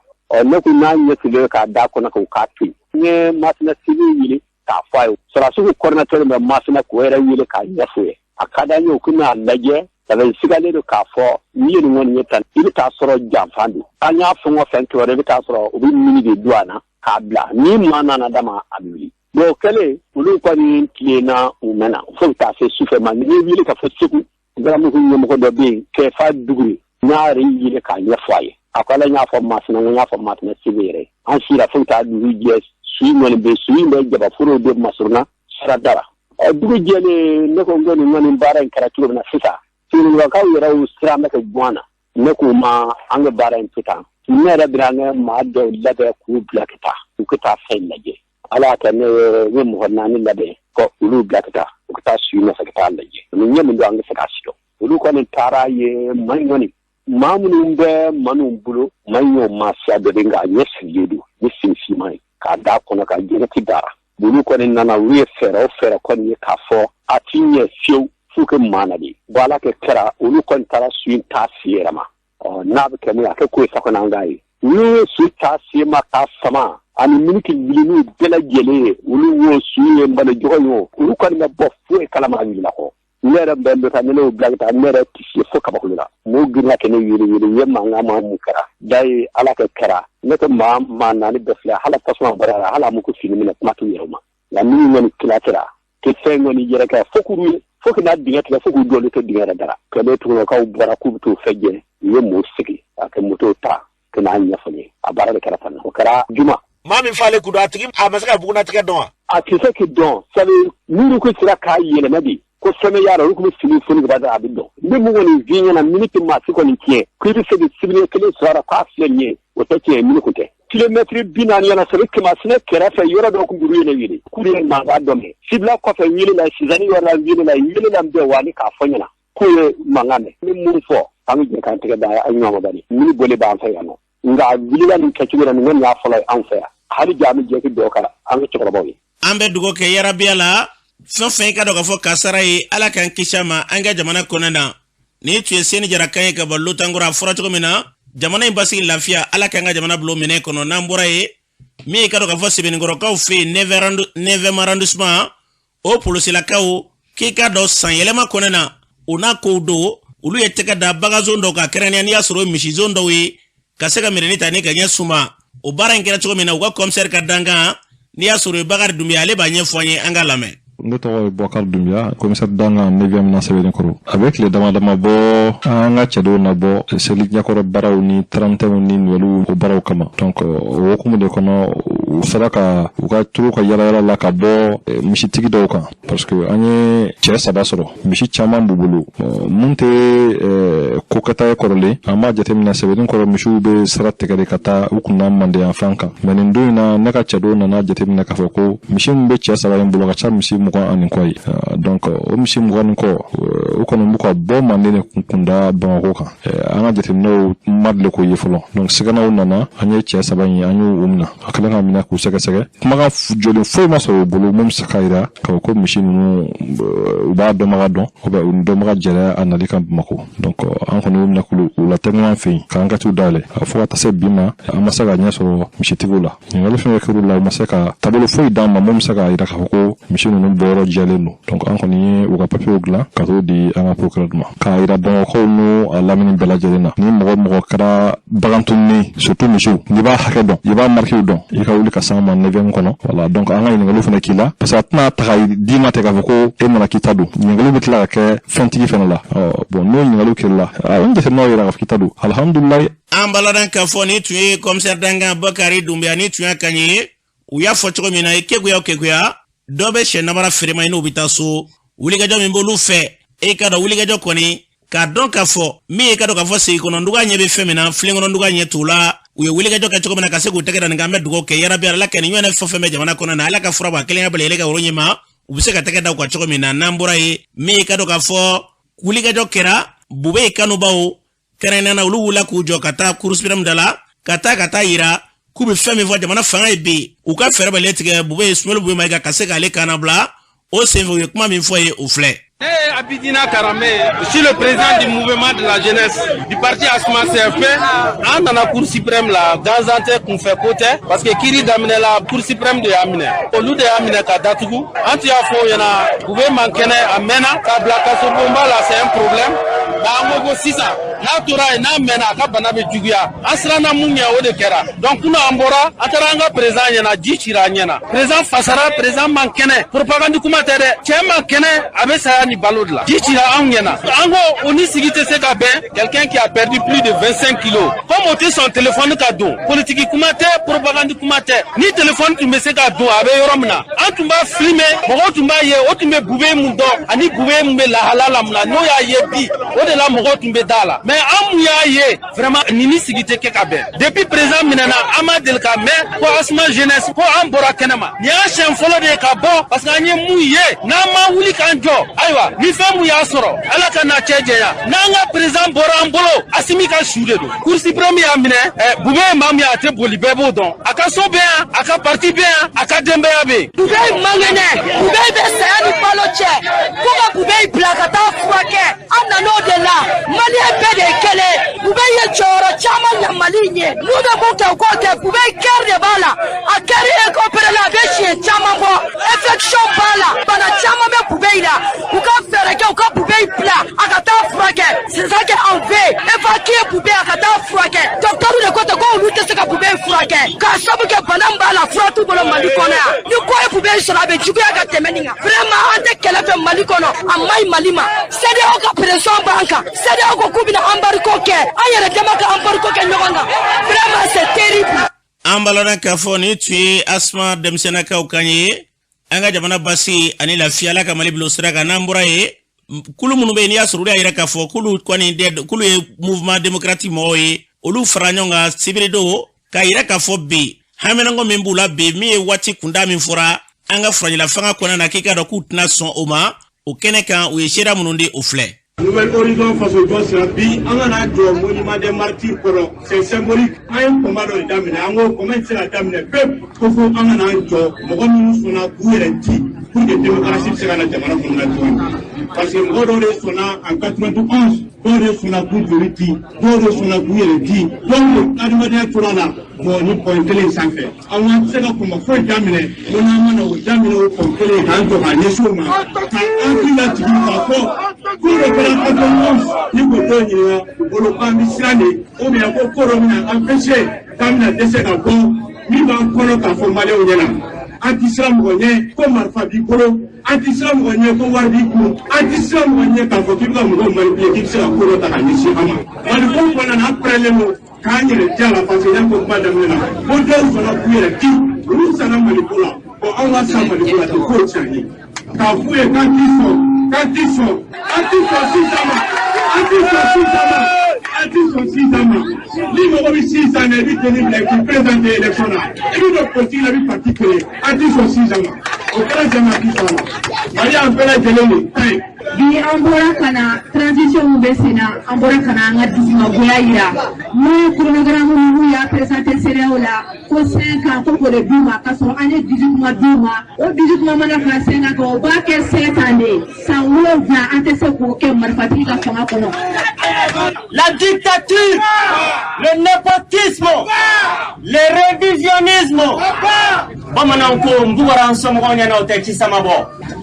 ne ko n'a ɲɛ sirilen k'a da kɔnɔ kan u k'a to yen n ye Masina civil wele k'a fɔ a ye sɔrɔdasiw coordinateur bɛ Masina k'o yɛrɛ wele k'a ɲɛfɔ ye a ka d'an ye u k'u lajɛ sabu sigalen don k'a fɔ n'i ye nin kɔni ye tan i bɛ taa sɔrɔ janfan don an y'a fɛn o fɛn kɛ wɛrɛ i bɛ taa sɔrɔ u bɛ mini de don a na k'a bila ni maa nana d'a ma a bɛ wuli bon o kɛlen olu kɔni tilenna u mɛnna fo ka taa se sufɛ ma ni wuli ka fɔ Segu garamugu ɲɛmɔgɔ dɔ bɛ yen Kɛfa Duguri n'a yɛrɛ yɛlɛ k'a ɲɛfɔ a ye a ko ala n y'a fɔ Masina n y'a fɔ Masina Segu yɛrɛ an sira fo ta du je sui ngoni be sui be jaba furo de masurna sara dara dugu jele ne ko ngoni ngoni bara en karatu na fita sunu ga ka yara usra na ka bwana ne ko ma an ga bara en fita ne da biranga ma do labe ku blakta ku ta fe laje ala ta ne mu honnani labe ko ulu blakta ku ta sui na sakata laje min nyam do an ga saka sido ulu ko ne tara ye mai ngoni mamunu be manu bulo mayo masya de nga yesu ni sinsi mai ka da kono ka jere ti dara bulu ko ni nana wi fera ko ni ka fo atinye fiu fuke manadi bala ke kera ulu ko tara suin ta fiera ma na be ke mu ya ke ko sa ko nangai ni su ta si ma ta sama ani miniki bilinu bela jele ulu wo suye mbale joyo ulu ko ni bo fu e kala ma ni la ko nera bembe ta nelo blagta nera tisi fo ka bakula mo gina ke ne yiri yemma ngama mu kara dai ala ka kara ne ko ma na ni befla hala tasma bara hala mu ko fini mina matu yeruma la ni ngoni kilatira ke fe ngoni jere ka fokuru foku na dinga tla foku dole to dinga dara ke be to ka bara ku to feje yemmo sigi aka muto ta kana nya fani abara de kara fan ko kara juma mami fale kudo atigi amasaka buguna tika don atise ke don sabe nuru ko sira ka yele nabi ko sene yara ruku fili fili bada abido ni mu woni vinya na minute ma siko ni tie ko ri sebe sibine kele sara ka flenye o take minute ko te kilometre binani yana sebe ke ma sene kera fa yora do ko buru ne wili kuri ma ga dome sibla ko fa wili la sizani wala wili la mbe wani ka fonyana ko mangane ni mu fo am je kan tege da ay nyoma bani ni bole ba fa yano nga wili la ni kachira ni ngon ya fala an fa hali jami je ki do kala an ci ko bawi ambe dugo ke yara biala fɛn ka dɔ ka fɔ kasara ye ala kan kisi ma an ka jamana kɔnɔ na ni tu ye seni jara kan ye ka bɔ lutankɔrɔ a fɔra cogo min na jamana in basigi lafiya ala kan ka jamana bilo minɛ kɔnɔ n'an bɔra ye min ka dɔ ka fɔ sɛbɛnnikɔrɔkaw fɛ yen 9e arrondissement o polisilakaw k'i ka dɔ san yɛlɛma kɔnɔ na o n'a kow do olu ye tɛgɛ da bagazon dɔw ka kɛrɛnkɛrɛnya n'i y'a sɔrɔ misizon dɔw ye ka se ka minɛni ta ni ka ɲɛ suma o baara in kɛra cogo min na u ka commissaire ka dankan n'i y'a sɔrɔ Bakari Dumbuya ale b'a ɲɛfɔ an ye an ka lamɛn. Ne tɔgɔ ye Bakari Dumbuya, commissaire Dangan 9e na Sɛbɛnnikɔrɔ. A bɛ tile dama bɔ an ka cɛdenw nabɔ seli ɲɛkɔrɔ baaraw ni 31 ni Noël o baaraw kama. Donc o hukumu de kɔnɔ u sera ka u ka turu ka yala la ka bɔ misitigi dɔw kan parce que an ye cɛ 3 sɔrɔ misi caman b'u bolo mun tɛ ko kɛta ye kɔrɔlen an b'a jateminɛ Sɛbɛnnikɔrɔ misiw bɛ sira tigɛ de ka taa u kunna Mandenya fan kan mais nin don in na ne ka cɛdenw nana jateminɛ k'a fɔ ko misi min bɛ cɛ 3 in bolo ka ca misi 20 ani kɔ ye donc o misi 20 ni kɔ o kɔni b'u ka bɔ Manden de kunda Bamakɔ kan an ka jateminɛw ma deli k'o ye fɔlɔ donc siganaw nana an ye cɛ 3 in an y'u minɛ a kɛlen ka minɛ k'u sɛgɛsɛgɛ kumakan jɔlen foyi ma sɔrɔ u bolo mun bɛ se k'a yira k'a fɔ ko misi ninnu u b'a dɔnbaga dɔn ou bien u dɔnbaga jɛra a nali kan Bamakɔ donc an kɔni y'u minɛ k'u latɛ ɲɔgɔn fɛ yen k'an ka t'u dayɛlɛ fo ka taa se bi ma an ma se ka ɲɛ sɔrɔ misitigiw la ɲininkali fɛn fɛn kɛr'u la u ma se ka taabolo foyi d'an ma mun bɛ se k'a yira k'a fɔ ko misi ninnu bɔyɔrɔ jɛlen don donc an kɔni ye u ka papiyew dilan ka t'o di an ka procureur ma k'a yira Bamakɔkaw n'u a lamini bɛɛ lajɛlen na ni mɔgɔ kɛra bagantunni surtout misiw n'i b'a hakɛ dɔn i b'a marquew dɔn i ka wuli ka s'an ma 9e kɔnɔ voilà donc an ka ɲininkaliw fana k'i la parce que a tɛna ta ka d'i ma ten k'a fɔ ko e nana k'i ta don ɲininkaliw bɛ tila ka kɛ fɛntigi fana la bon n'o ɲininkaliw kɛra la an jateminɛw yira k'a fɔ k'i ta don alhamdulilayi. An baladan k'a fɔ ni tun ye commissaire Dangan Bakari Dumbuya ni tun y'a kan ye u y'a fɔ cogo min na kekuya dɔ bɛ sɛ namara feerema ye n'u bɛ taa so wulikajɔ min b'olu fɛ e ka dɔn wulikajɔ kɔni k'a dɔn k'a fɔ min ye ka dɔn k'a fɔ Segikɔnɔnduga ɲɛ bɛ fɛn min na Filenkɔnɔnduga ɲɛ t'u la u ye wulikajɔ kɛ cogo min na ka se k'u tɛgɛ da nin kan an bɛ dugawu kɛ yarabi Ala ka nin ɲɔgɔnna fɛn bɛ jamana kɔnɔ na Ala ka fura b'a kelenya bali yɛlɛ ka woro ɲɛma u bɛ se ka tɛgɛ da u kan cogo min na n'an bɔra ye min ye ka dɔn k'a fɔ wulikajɔ kɛra Bube kanubaw kɛrɛnkɛrɛnnenya olu wulila k'u jɔ ka taa Cour suprême da la ka taa yira k'u bɛ fɛn min fɔ jamana fanga ye bi u ka fɛɛrɛ bali tigɛ Bube Ismail Bube Mayiga ka se k'ale kana bila o senfɛ u ye kuma min fɔ ye o filɛ. Abidina Karame, je suis le président du mouvement de la jeunesse du parti Asma CFP. En dans la Cour suprême la ganzante qu'on fait côté parce que Kiri damine la Cour suprême de Amine. Au lieu de Amine Kadatugu, anti afo yana pouvez manquer amena ka blaka so bomba là c'est un problème. Ba ngogo sisa n'a tora ye n'a mɛnna a ka bana bɛ juguya an siranna mun ɲɛ o de kɛra donc kunun an bɔra an taara an ka président ɲɛna ji cira an ɲɛna président fasara président man kɛnɛ propagande kuma tɛ dɛ cɛ man kɛnɛ a bɛ saya ni balo de la ji cira anw ɲɛna an ko o ni sigi tɛ se ka bɛn quelqu'un qui a perdu plus de 25 kilos comme o tɛ sɔn téléphone ka don politique kuma tɛ propagande kuma tɛ ni téléphone tun bɛ se ka don a bɛ yɔrɔ min na an tun b'a filmer mɔgɔw tun b'a ye o tun bɛ bube mun dɔn ani bube mun bɛ lahala la mun na n'o y'a ye bi o de la mɔgɔw tun bɛ da la mais an mun y'a ye vraiment nin ni sigi tɛ kɛ ka bɛn depuis président minɛna an ma deli ka mɛn ko asma jeunesse ko an bɔra kɛnɛma nin y'a siɲɛ fɔlɔ de ye ka bɔ parce que an ye mun ye n'an ma wuli k'an jɔ ayiwa ni fɛn mun y'a sɔrɔ ala ka n'a cɛ jɛnya n'an ka président bɔra an bolo Asimi ka su de don cour suprême y'a minɛ bube ye maa min ye a tɛ boli bɛɛ b'o dɔn a ka so bɛ yan a ka parti bɛ yan a ka denbaya bɛ yen bube ye mangɛnɛ bube bɛ saya ni balo cɛ ko ka bube ye bila ka taa furakɛ an nan'o de la maliyɛn bɛɛ de ye kelen bube ye jɔyɔrɔ caman ɲɛ Mali ɲɛ n'u bɛ mun kɛ u k'o kɛ bube kɛri de b'a la a kɛri ekopere la a bɛ siɲɛ caman bɔ infection b'a la bana caman bɛ bube yi la u ka fɛɛrɛ kɛ u ka bube yi bila a ka taa furakɛ c'est ça que an veut évacuer bube a ka taa furakɛ docteur de ko ten ko olu tɛ se ka bube yi furakɛ k'a sabu kɛ bana min b'a la fura t'u bolo Mali kɔnɔ yan ni ko ye bube yi sɔrɔ a bɛ juguya ka tɛmɛ nin kan vraiment an tɛ kɛlɛ fɛ Mali kɔnɔ a man ɲi Mali ma CEDEAO ka pression b'an kan CEDEAO ko k'u bɛna embargo kɛ an yɛrɛ dama ka embargo kɛ ɲɔgɔn kan vraiment c'est terrible. an balona k'a fɔ ni tun ye Asma denmisɛnnakaw kan ye an ka jamana basi ani lafiya Ala ka Mali bila o sira kan n'an bɔra ye kulu minnu bɛ yen n'i y'a sɔrɔ olu y'a yira k'a fɔ k'olu ye mouvement démocratique mɔgɔw ye olu fara ɲɔgɔn kan sibiri don k'a yira k'a fɔ bi haminanko min b'u la bi min ye waati kunda min fɔra an ka furajɛla fanga kɔnɔna na k'i k'a dɔn k'u tɛna sɔn o ma o kɛnɛ kan u ye seera minnu di o filɛ. Nouvelle horizon faso jɔ sira bi an kana jɔ monument des martyrs kɔrɔ c'est symbolique an ye combat dɔ de daminɛ an ko combat tɛ se ka daminɛ pewu ko fo an kana jɔ mɔgɔ minnu sɔnna k'u yɛrɛ di pour que démocratie bɛ se ka na jamana kɔnɔ na tuguni parce que mɔgɔ dɔw de sɔnna en 91 dɔw de sɔnna k'u joli di dɔw de sɔnna k'u yɛrɛ di donc adamadenya tora la bon ni point kelen sanfɛ an ka se ka kunba foyi daminɛ ko n'an mana o daminɛ o point kelen k'an jɔ k'a ɲɛsin o ma ka hakili latigi k'a fɔ k'u de kɛra 91 ni ko dɔw ɲininka u bolo k'an bɛ siran de ou bien ko ko dɔ bɛna empêché k'an bɛna dɛsɛ ka bɔ min b'an kɔnɔ k'a fɔ maliyɛnw ɲɛna an tɛ siran mɔgɔ ɲɛ ko marifa b'i bolo an tɛ siran mɔgɔ ɲɛ ko wari b'i kun an tɛ siran mɔgɔ ɲɛ k'a fɔ k'i bɛ ka mɔgɔw manipuler k'i bɛ se ka ko dɔ ta ka ɲɛsin an ma malifɛnw kɔnɔna na an pɛrɛnlen don k'an yɛrɛ diya la parce que y'a fɔ kuma daminɛ na ko dɔw sɔnna k'u yɛrɛ di olu sanna maliko la bon anw ka san maliko la tɛ foyi tiɲɛ an ye k'a f'u ye k'an t'i sɔn k'an t'i sɔn an t'i sɔn sisan ma an t'i sɔn sisan ma an t'i sɔn sisan ma ni mɔgɔ bɛ sisan na i bɛ tenir bila k'i présenter élection na i bɛ don politique la i bɛ parti créer an t'i sɔn sisan ma o kɛra jama t'i sɔn a la Mali y'an bɛɛ lajɛlen de ta ye. Bi an bɔra ka na transition min bɛ sen na an bɔra ka na an ka dusumangoya yira n'o ye chronogramme minnu y'a présenté CEDEAO la ko 5 ans ko k'o de d'u ma k'a sɔrɔ an ye 18 mois d'u ma o 18 mois mana fara 5 ans kan o b'a kɛ 7 ans de ye san 7 an tɛ se k'o kɛ marifatigi ka fanga kɔnɔ. La dictature, le népotisme, le révisionnisme. Bamanan ko mbugara nsomɔgɔw ɲɛna o tɛ kisama bɔ.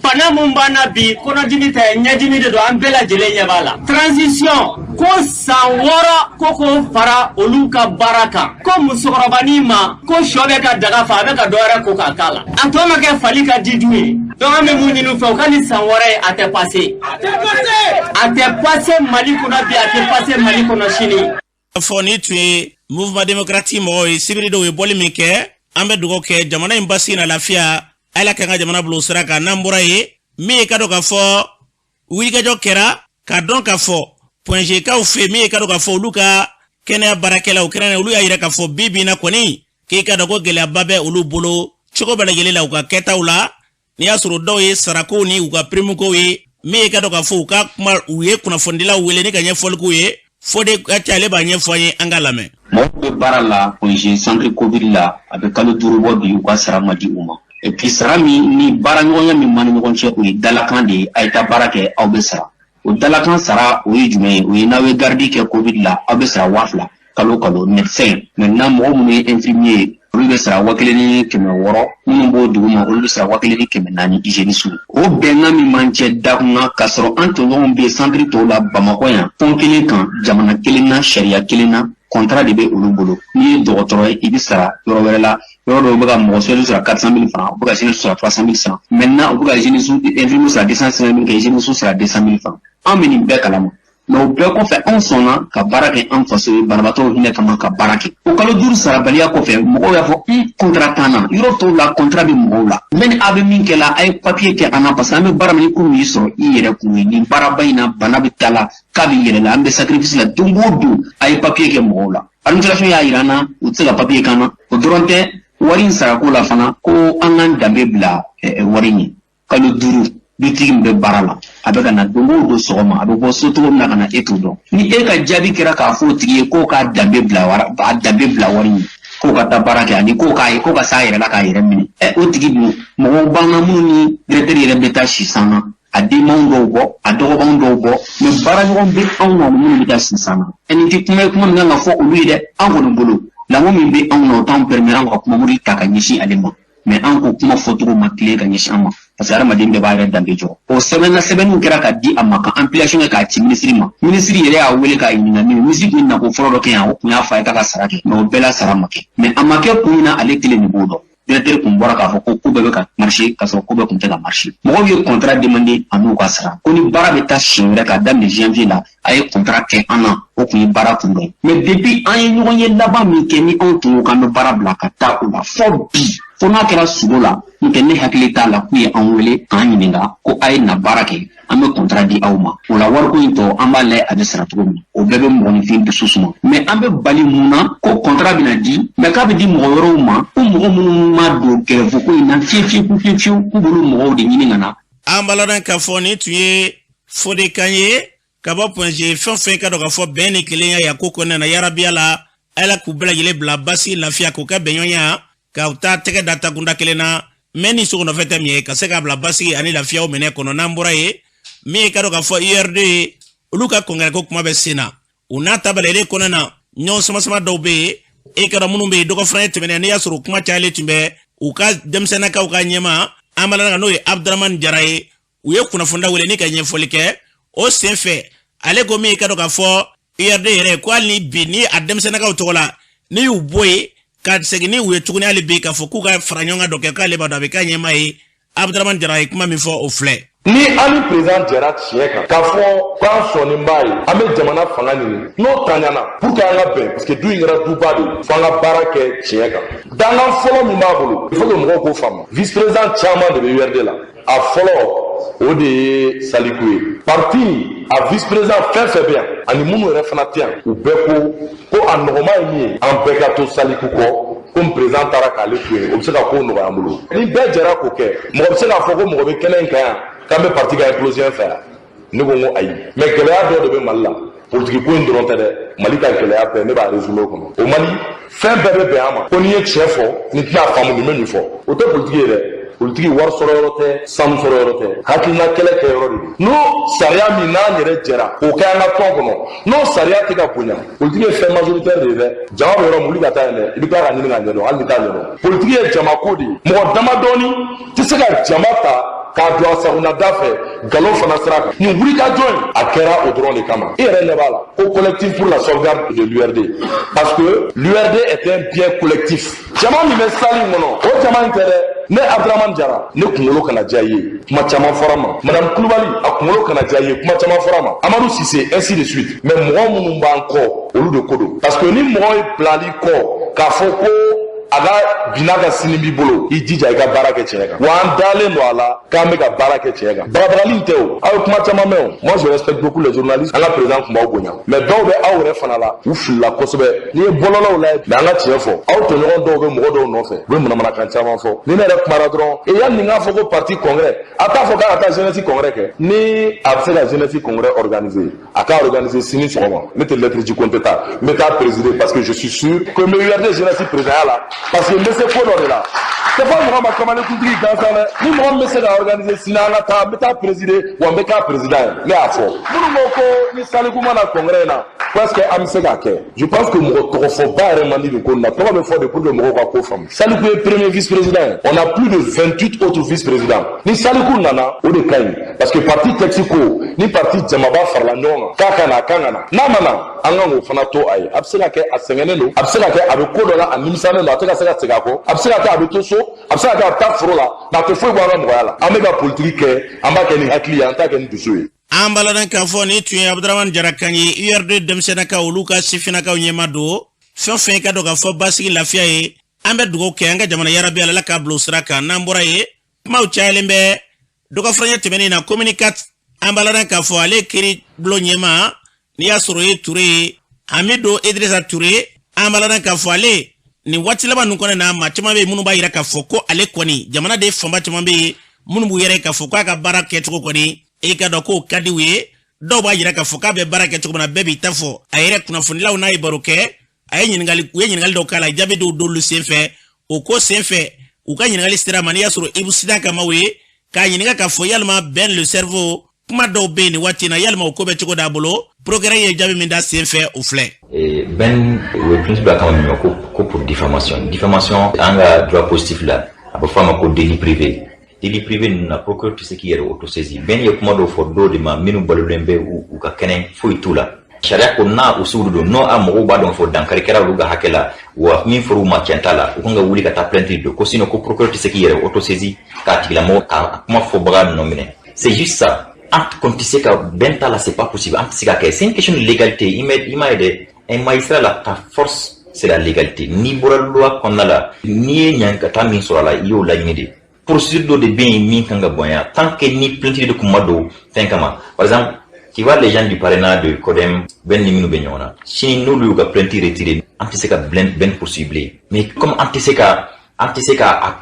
Bana mun b'an na bi kɔnɔdimi tɛ ɲɛdimi de don an bɛɛ lajɛlen ɲɛ b'a la. Transition ko san 6 ko k'o fara olu ka baara kan. Ko musokɔrɔbanin ma ko sɔ bɛ ka daga fa a bɛ ka dɔ wɛrɛ ko k'a k'a la. A tɔ ma kɛ fali ka di du ye. Donc an bɛ mun ɲini u fɛ u ka ni san 6 ye a tɛ passé. A tɛ passé Mali kɔnɔ bi a tɛ passé Mali kɔnɔ sini. Fɔ ni tun ye mouvement démocratique mɔgɔw ye sibiri dɔw ye bɔli min kɛ an bɛ dugawu kɛ jamana in basi na lafiya Ala ka an ka jamana bila o sira kan n'an bɔra ye min ye ka dɔn k'a fɔ wulikajɔ kɛra ka dɔn k'a fɔ point G kaw fɛ min ye ka dɔn k'a fɔ olu ka kɛnɛya baarakɛlaw kɛnɛya olu y'a yira k'a fɔ bi na kɔni k'i ka dɔn ko gɛlɛyaba bɛ olu bolo cogo bɛɛ lajɛlen la u ka kɛtaw la n'i y'a sɔrɔ dɔw ye sarako ni u ka primukow ye min ye ka dɔn k'a fɔ u ka kuma u ye kunnafonidilaw wele ni ka ɲɛfɔli k'u ye fo de ka ca ale b'a ɲɛfɔ an ye an ka lamɛn. Mɔgɔw bɛ baara la point centre Covid la a bɛ kalo 5 bɔ bi u ka sara ma di u ma et puis sara min ni baara ɲɔgɔnya min b'an ni ɲɔgɔn cɛ o ye dalakan de ye a ye taa baara kɛ aw bɛ sara o dalakan sara o ye jumɛn ye o ye n'aw ye garidi kɛ Covid la aw bɛ sara 2000 kalo médecin maintenant mɔgɔ minnu ye infirmier olu bɛ sara 1,600 minnu b'o dugu ma olu bɛ sara 1,400 hygiéniste o bɛnkan min man cɛ dakunna k'a sɔrɔ an tɔɲɔgɔnw bɛ centre tɔw la Bamakɔ yan pont kelen kan jamana kelen na sariya kelen na contrat de bɛ olu bolo n'i ye dɔgɔtɔrɔ ye i bɛ sara yɔrɔ wɛrɛ la yɔrɔ dɔw bɛ ka mɔgɔ sɔrɔ sara 400,000 francs u bɛ ka hygiéniste sara 300,000 francs maintenant u bɛ ka infirmier sara 250,000 kɛ hygiéniste sara 200,000 francs an bɛ nin bɛɛ kalama mais o bɛɛ kɔfɛ anw sɔnna ka baara kɛ an faso ye banabaatɔw hinɛ kama ka baara kɛ o kalo 5 sarabaliya kɔfɛ mɔgɔw y'a fɔ contrat t'an na yɔrɔ tɔw la contrat bɛ mɔgɔw la mais ni a bɛ min kɛ la a ye papier kɛ an na parce que an bɛ baara min ko y'i sɔrɔ i yɛrɛ kun ye nin baaraba in na bana bɛ taa la k'a bɛ yɛlɛ la an bɛ sacrifice la don o don a ye papier kɛ mɔgɔw la administration y'a jira an na u tɛ se ka papier k'an na o dɔrɔn tɛ wari in sarako la fana ko an k'an danbe bila wari in ye kalo 5 dutigi min bɛ baara la a bɛ ka na don o don sɔgɔma a bɛ bɔ so cogo min na ka na e t'o dɔn ni e ka jaabi kɛra k'a fɔ o tigi ye k'o k'a danbe bila wari in k'o ka taa baara kɛ ani k'o ka s'a yɛrɛ la k'a yɛrɛ minɛ o tigi dun mɔgɔw b'an na minnu ni directeur yɛrɛ bɛ taa si san na a denmanw dɔw bɔ a dɔgɔbanw dɔw bɔ mais baaraɲɔgɔn bɛ anw na minnu bɛ taa si san na ni tɛ kuma min kan ka fɔ olu ye dɛ an kɔni bolo lamɔ min bɛ anw na o t'anw permet an ka kuma muru ta ka ɲɛsin ale ma mais an ko kuma fɔcogo ma tile ka ɲɛsin an ma parce que adamaden bɛɛ b'a yɛrɛ danbe jɔ o sɛbɛnniw kɛra ka di a ma ka ampliation kɛ k'a ci ministre ma ministre yɛrɛ y'a wele k'a ɲininka min ministre tun nako fɔlɔ dɔ kɛ yan o tun y'a fɔ a ye k'a ka sara kɛ mais o bɛɛ la sara ma kɛ mais a ma kɛ kun min na ale kelen de b'o dɔn directeur kun bɔra k'a fɔ ko ko bɛɛ bɛ ka marcher ka sɔrɔ ko bɛɛ kun tɛ ka marcher mɔgɔw ye contrat demander a n'u ka sara ko ni baara bɛ taa siɲɛ wɛrɛ k'a daminɛ janvier la a ye contrat kɛ an na o kun ye baara kun dɔ ye mais depuis an ye ɲɔgɔn ye laban min kɛ ni anw tun ko k'an bɛ baara bila ka taa o la fɔ bi fo n'a kɛra sugo la n'o tɛ ne hakili t'a la k'u ye an wele k'an ɲininka ko a ye na baara kɛ an bɛ contrat di aw ma o la wariko in tɔ an b'a lajɛ a bɛ sara cogo min o bɛɛ bɛ mɔgɔninfin dusu suma mais an bɛ bali mun na ko contrat bɛna di mais k'a bɛ di mɔgɔ wɛrɛw ma ko mɔgɔ minnu ma don kɛrɛfɛko in na fiyewu k'u bolo mɔgɔw de ɲini ka na. an balɔrɔ k'a fɔ nin tun ye Fɔdekan ye ka bɔ point G fɛn fɛn ka dɔn k'a fɔ bɛn ni kelenya ya ko kɔnɔna na yarabiya la ala k'u bɛɛ lajɛlen bila basi lafiya k'u kɛ bɛnɲɔgɔnya k'aw taa tɛgɛ da takunda kelen na mais ni sokɔnɔfɛn tɛ min ye ka se k'a bila basi ani lafiyaw minɛ kɔnɔ n'an bɔra ye min ye ka dɔn k'a fɔ IRD olu ka kɔngɛrɛ ko kuma bɛ sen na u n'a ta balalen kɔnɔ na ɲɔgɔn sama dɔw bɛ yen e kɛra minnu bɛ yen dɔgɔfana ye tɛmɛnen n'i y'a sɔrɔ kuma cayalen tun bɛ u ka denmisɛnnakaw ka ɲɛma an b'a la n'o ye Abdramane Jara ye u ye kunnafoni wele ni ka ɲɛfɔli kɛ o sen fɛ ale ko min ye ka dɔn k'a fɔ IRD yɛrɛ ko hali ni bi ni a denmisɛnnakaw tɔgɔ la ni y'u bɔ yen ka segin ni u ye tuguni hali bi k'a fɔ k'u ka fara ɲɔgɔn kan dɔ kɛ k'ale b'a dɔn a bɛ k'a ɲɛma ye Abdramane Jara ye kuma min fɔ o filɛ. ni ali président jɛra tiɲɛ kan k'a fɔ k'an sɔnni b'a ye an bɛ jamana fanga ɲini n'o taɲana pour que an ka bɛn parce que du in kɛra duba de ye f'an ka baara kɛ tiɲɛ kan dankan fɔlɔ min b'a bolo il faut que mɔgɔw k'o faamu vice président caman de bɛ URD la a fɔlɔ o de ye Saliku ye parti a vice président fɛn fɛn bɛ yan ani minnu yɛrɛ fana tɛ yan u bɛɛ ko a nɔgɔma ye min ye an bɛɛ ka to Saliku kɔ comme président taara k'ale to yen o bɛ se ka ko nɔgɔya an bolo ni bɛɛ jɛra k'o kɛ mɔgɔ bɛ se k'a fɔ ko mɔgɔ bɛ kɛnɛ in kan yan k'an bɛ parti ka implosion fɛ yan ne ko n ko ayi mais gɛlɛya dɔ de bɛ Mali la politique ko in dɔrɔn tɛ dɛ Mali ka gɛlɛya bɛɛ ne b'a résumer o kɔnɔ o Mali fɛn bɛɛ bɛ bɛn a ma ko n'i ye tiɲɛ fɔ ni tɛna faamu nin bɛ nin fɔ o tɛ politique ye dɛ politique wari sɔrɔ yɔrɔ tɛ sanu sɔrɔ yɔrɔ tɛ hakilina kɛlɛ kɛ yɔrɔ de don n'o sariya min n'an yɛrɛ jɛra k'o kɛ an ka tɔn kɔnɔ n'o sariya tɛ ka bonya politique ye fɛn majoritaire de ye dɛ jama bɛ yɔrɔ min wuli ka taa yen dɛ i bɛ taa ka ɲini ka ɲɛdɔn hali ni t'a ɲɛdɔn politique ye jama ko de ye mɔgɔ damadɔni tɛ se ka jama ta k'a don a sagonada fɛ nkalon fana sira kan nin wulikajɔ in a kɛra o dɔrɔn de kama i yɛrɛ ɲɛ b'a la ko collectif pour la sauvegarde de l'URD parce que l'URD est un bien collectif jama min bɛ salle in kɔnɔ o jama in tɛ dɛ ne Abdramane Jara ne kunkolo kana diya i ye kuma caman fɔra ma madame Kulibali a kunkolo kana diya i ye kuma caman fɔra ma Amadou Cissé ainsi de suite mais mɔgɔ minnu b'an kɔ olu de ko don parce que ni mɔgɔ ye bilali kɔ k'a fɔ ko a ka bina ka sini b'i bolo i jija i ka baara kɛ tiɲɛ kan wa an dalen don a la k'an bɛ ka baara kɛ tiɲɛ kan bagabagali in tɛ o aw ye kuma caman mɛn o moi je respecte beaucoup les journalistes an ka président kun b'aw bonya mais dɔw bɛ aw yɛrɛ fana la u filila kosɛbɛ n'i ye bɔlɔlɔw lajɛ mais an ka tiɲɛ fɔ aw tɔɲɔgɔn dɔw bɛ mɔgɔ dɔw nɔfɛ u bɛ manamanakan caman fɔ ni ne yɛrɛ kumara dɔrɔn e yanni n k'a fɔ ko parti congrès a t'a fɔ k'a ka taa jeunesse congrès kɛ ni a bɛ se ka jeunesse congrès organiser a k'a organiser sini sɔgɔma ne tɛ lettre ci ko n tɛ taa n bɛ taa présider parce que je suis sûr que n bɛ URD jeunesse président la parce que n bɛ se ko dɔ de la c'est pas mɔgɔ ma kamalen kuntigi gansan dɛ ni mɔgɔ min bɛ se ka organiser sini an ka taa n bɛ taa présider wa n bɛ k'a président ye ne y'a fɔ minnu ko ko ni saliku mana congrès in na presque an bɛ se k'a kɛ je pense que mɔgɔ tɔgɔfɔba yɛrɛ man di nin ko in na tɔgɔ bɛ fɔ de pour que mɔgɔw ka ko faamu saliku ye premier vice président ye on a plus de 28 autres vice présidents ni saliku nana o de ka ɲi parce que parti texte ko ni parti jamaba farala ɲɔgɔn kan k'a ka na a kan ka na n'a ma na an kan k'o fana to a ye a bɛ se ka kɛ a sɛgɛnnen don a bɛ se ka kɛ a bɛ ko dɔ la a nimisalen don a tɛ ka se ka segin a kɔ a bɛ se ka kɛ a bɛ to so a bɛ se ka kɛ a bɛ taa foro la nka a tɛ foyi bɔ an ka mɔgɔya la an bɛ ka politiki kɛ an b'a kɛ ni hakili ye an t'a kɛ ni dusu ye. an baladan k'a fɔ ni tun ye Abdramane Jarakan ye URD denmisɛnnakaw olu ka sifinnakaw ɲɛma don fɛn fɛn ka dɔn k'a fɔ basigi lafiya ye an bɛ dugawu kɛ an ka jamana yarabi Ala k'a bila o sira kan n'an bɔra ye kumaw cayalen bɛ dɔgɔfɔrɔnya tɛmɛnen na communicat an baladan k'a fɔ ale kiri bulon ɲɛma n'i y'a sɔrɔ ye Ture ye Hamidu Idrissa Ture an baladan k'a fɔ ale ni waati laban ninnu kɔnɔ na maa caman bɛ yen minnu b'a yira k'a fɔ ko ale kɔni jamana de fanba caman bɛ yen minnu b'u yɛrɛ k'a fɔ k'a ka baara kɛcogo kɔni e ka dɔn k'o ka di u ye dɔw b'a yira k'a fɔ k'a bɛ baara kɛ cogo min na bɛɛ b'i ta fɔ a yɛrɛ kunnafonilaw n'a ye baro kɛ a ye ɲininkali dɔw k'a la jaabi dɔw d'olu senfɛ o ko senfɛ u ka ɲininkali sera ma n'i y'a sɔrɔ Ibou Sidan ka maaw ye k'a ɲininka k'a fɔ yalima Ben le cerveau kuma dɔw bɛ yen nin waati in na yalima o ko bɛ cogo d'a bolo procureur ye jaabi min da senfɛ o filɛ. Ben o ye principe dɔ kama min ma ko pour diffamation an ka droit positif la a bɛ fɔ a ma ko délit privé. Délit privé na procureur tɛ se k'i yɛrɛ autosaisir Ben ye kuma dɔw fɔ dɔw de ma minnu balolen bɛ u ka kɛnɛ foyi t'u la sariya ko n'a u sugu don n'o a mɔgɔw b'a dɔn fɔ dankari kɛra olu ka hakɛ la wa min fɔr'u ma tiɲɛ t'a la u kan ka wuli ka taa plainte don ko sinon ko procureur tɛ se k'i yɛrɛ autosaisir k'a tigilamɔgɔ ka kuma fɔbaga nɔ minɛ c'est juste ça an kɔni tɛ se ka Ben ta la c'est pas possible an tɛ se ka kɛ c'est une question de légalité i m'a ye dɛ un magistrat la ta force c'est la légalité n'i bɔra loi kɔnɔna la n'i ye ɲankata min sɔrɔ a la i y'o laɲini de procédure dɔ de bɛ yen min kan ka bonya tant que ni plainte de kuma don fɛn kama par exemple tu vois les gens du parrainage de Codem Ben ni minnu bɛ ɲɔgɔn na sini n'olu y'u ka plainte retiré an tɛ se ka Ben poursuivre bilen mais comme an tɛ se ka a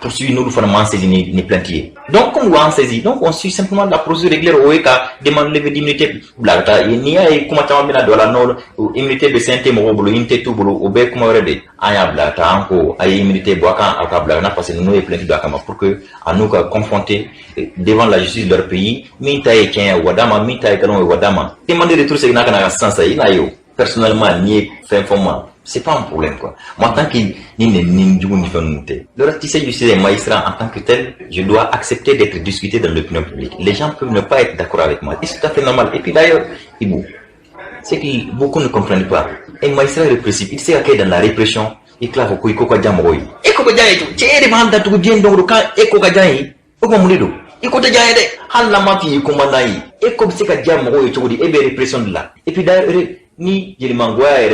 poursuivre n'olu fana m'an saisi ni plainte ye donc comme u y'an saisi donc on suit simplement la procédure régulière o ye ka demande levée d'immunité bila ka taa n'i y'a ye kuma caman bɛna don a la n'o immunité bɛ CNT mɔgɔw bolo immunité t'u bolo o bɛɛ ye kuma wɛrɛ de an y'a bila ka taa an ko a ye immunité bɔ a ka bila ka na parce que n'o ye plainte don a kama pour que a n'u ka confronter devant la justice de leur pays min ta ye tiɲɛ ye wa d'a ma min ta ye nkalon ye wa d'a ma demande de retour seginna ka na ka sisan sa i n'a ye o personnellement n'i ye fɛn fɔ ma c'est pas un problème quoi. Moi en tant que le ratissage du système magistrat en tant que tel, je dois accepter d'être discuté dans l'opinion publique. Les gens peuvent ne pas être d'accord avec moi. Et c'est tout à fait normal. Et puis d'ailleurs, c'est que beaucoup ne comprennent pas. Un magistrat répressif, il sait qu'il est dans la répression. Il clave au Iko Kadjamoi. Iko Kadjamoi, tu es demandé d'être bien dans le camp Iko Kadjamoi. Oko Munido. Iko Kadjamoi, Halamati Komandai. Iko Kadjamoi, tu dis, et bien répression de là. Et puis d'ailleurs, ni Yelimangoire.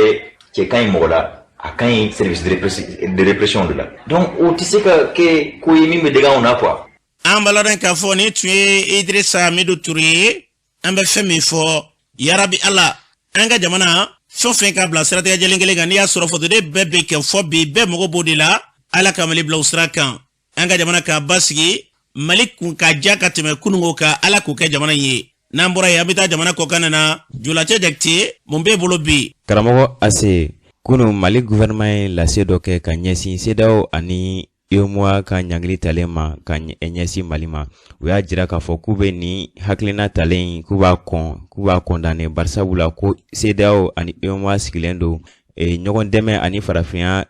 Qui est quand il là, à quand il service de répression de là. Donc, tu sais que Kouimi me dégage on a quoi. En baladant qu'à fond, tu es Idrissa Hamidu Touré, un peu fait mes fort, Yarabi Allah, un gars jamana, son fin câble, stratégie Jelingelega, ni a sur la photo de bébé qui a fobi, bébé mogo de là, à la cameli blausrakan, un gars jamana ka basgi, Malik Kunkaja kateme kunungoka, à la kouka jamana ye. Nambura yabita jamana kokana julache dekti mumbe bolobi karamogo ase kunu Mali gouvernement la sedoke ka nyesi sedao ani yomwa ka nyangli talema ka nyesi malima uya jira ka fo kube ni haklina talen kuba kondane barsabula ko sedao ani yomwa sikilendo nyogon deme ani farafinya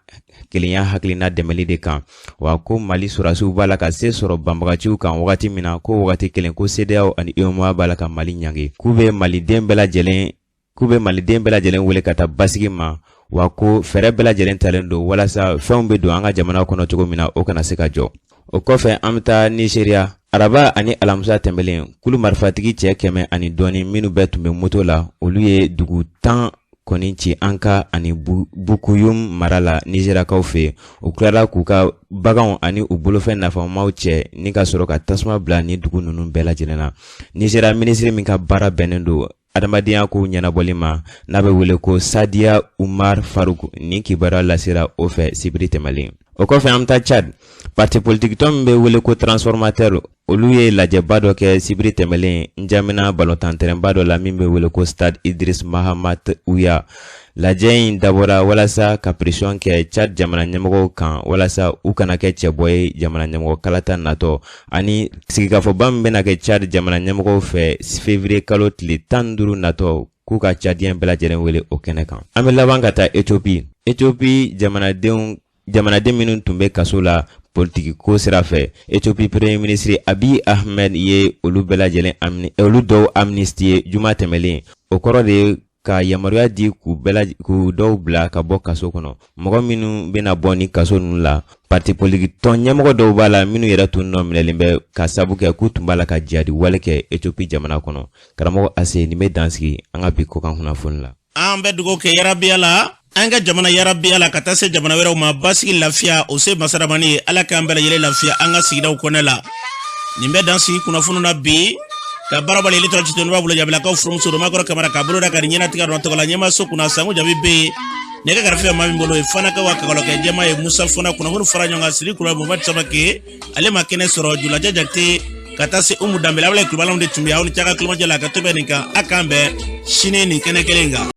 kilinya haklina demeli de kan wa ko Mali surasu bala ka se soro bambagaciu kan wakati mina ko wakati kelen ko CEDEAO ani UEMOA bala ka Mali nyange kube Mali den bela jelen wele kata basigi ma wa ko fere bela jelen talendo wala sa fɛnw be don an ka jamana kɔnɔ cogo mina o kana se ka jɔ o kɔfɛ an bɛ taa Nigeria araba ani alamusa tɛmɛlen kulu marifatigi cɛ 100 ani dɔɔni minnu bɛ tun bɛ moto la olu ye dugu 10 kɔni ci Anka ani Bukuyum marala Nigeriakaw fɛ u tilala k'u ka baganw ani u bolofɛn nafamaw cɛ ni ka sɔrɔ ka tasuma bila ni dugu ninnu bɛɛ lajɛlen na Nigeria ministre min ka baara bɛnnen don adamadenya ko ɲɛnabɔli ma n'a bɛ wele ko Sadia Umar Farouk ni kibaruya lasera o fɛ sibiri tɛmɛlen o kɔfɛ an bɛ taa Chad parti politique tɔn min bɛ wele ko transformateur olu ye lajɛba dɔ kɛ sibiri tɛmɛlen N'Djamena ballontan terrainba dɔ la min bɛ wele ko Stade Idriss Mahamat Ouya lajɛ in dabɔra walasa ka pression kɛ Chad jamana ɲɛmɔgɔw kan walasa u kana kɛ cɛbɔ ye jamana ɲɛmɔgɔ kalata natɔ ani sigikafɔba min bɛna kɛ Chad jamana ɲɛmɔgɔw fɛ février kalo tile 15 natɔ k'u ka Tchadien bɛɛ lajɛlen wele o kɛnɛ kan. An bɛ laban ka taa Éthiopie jamanaden minnu tun bɛ kaso la politiki ko sira fɛ. Éthiopie premier ministre Abiy Ahmed ye olu bɛɛ lajɛlen olu dɔw amnistie juma tɛmɛlen. O kɔrɔ de ka yamaruya di k'u dɔw bila ka bɔ kaso kɔnɔ. Mɔgɔ minnu bɛna bɔ ni kaso ninnu la parti politique tɔn ɲɛmɔgɔ dɔw b'a la minnu yɛrɛ tun nɔ minɛlen bɛ ka sabu kɛ k'u tun b'a la ka jihadi wale kɛ Éthiopie jamana kɔnɔ. Karamɔgɔ Ase nin bɛ dansigi an ka bi kokan kunnafoni la. An bɛ dugawu kɛ yarabi Ala an ka jamana yarabi Ala ka taa se jamana wɛrɛw ma basigi lafiya o se masaramani Ala k'an bɛɛ lajɛlen lafiya an ka sigidaw kɔnɔ la. Nin bɛ dansigi kunnafoni na bi ka barabali ile tɔrɔ citonu b'a bolo jabilakaw furumuso Romakɔrɔ Kamara ka bolo da ka nin ɲɛnatigɛ dɔn tɔgɔ la ɲɛmaso kunna sango jabi bɛ ne ka kɛrɛfɛ maa min bolo ye fana ka wa kagalɔkɛ jɛma ye Musa Fana kunnafoni fara ɲɔgɔn kan Siri Kulubali Mohamɛdi Samake ale ma kɛnɛ sɔrɔ Julaja Jakite ka taa se Umu Danbɛlɛ Abulayi Kulubaliw de tun bɛ aw ni caka kulomajɛ la ka to bɛ nin kan a kan bɛn sini nin kɛnɛ kelen kan.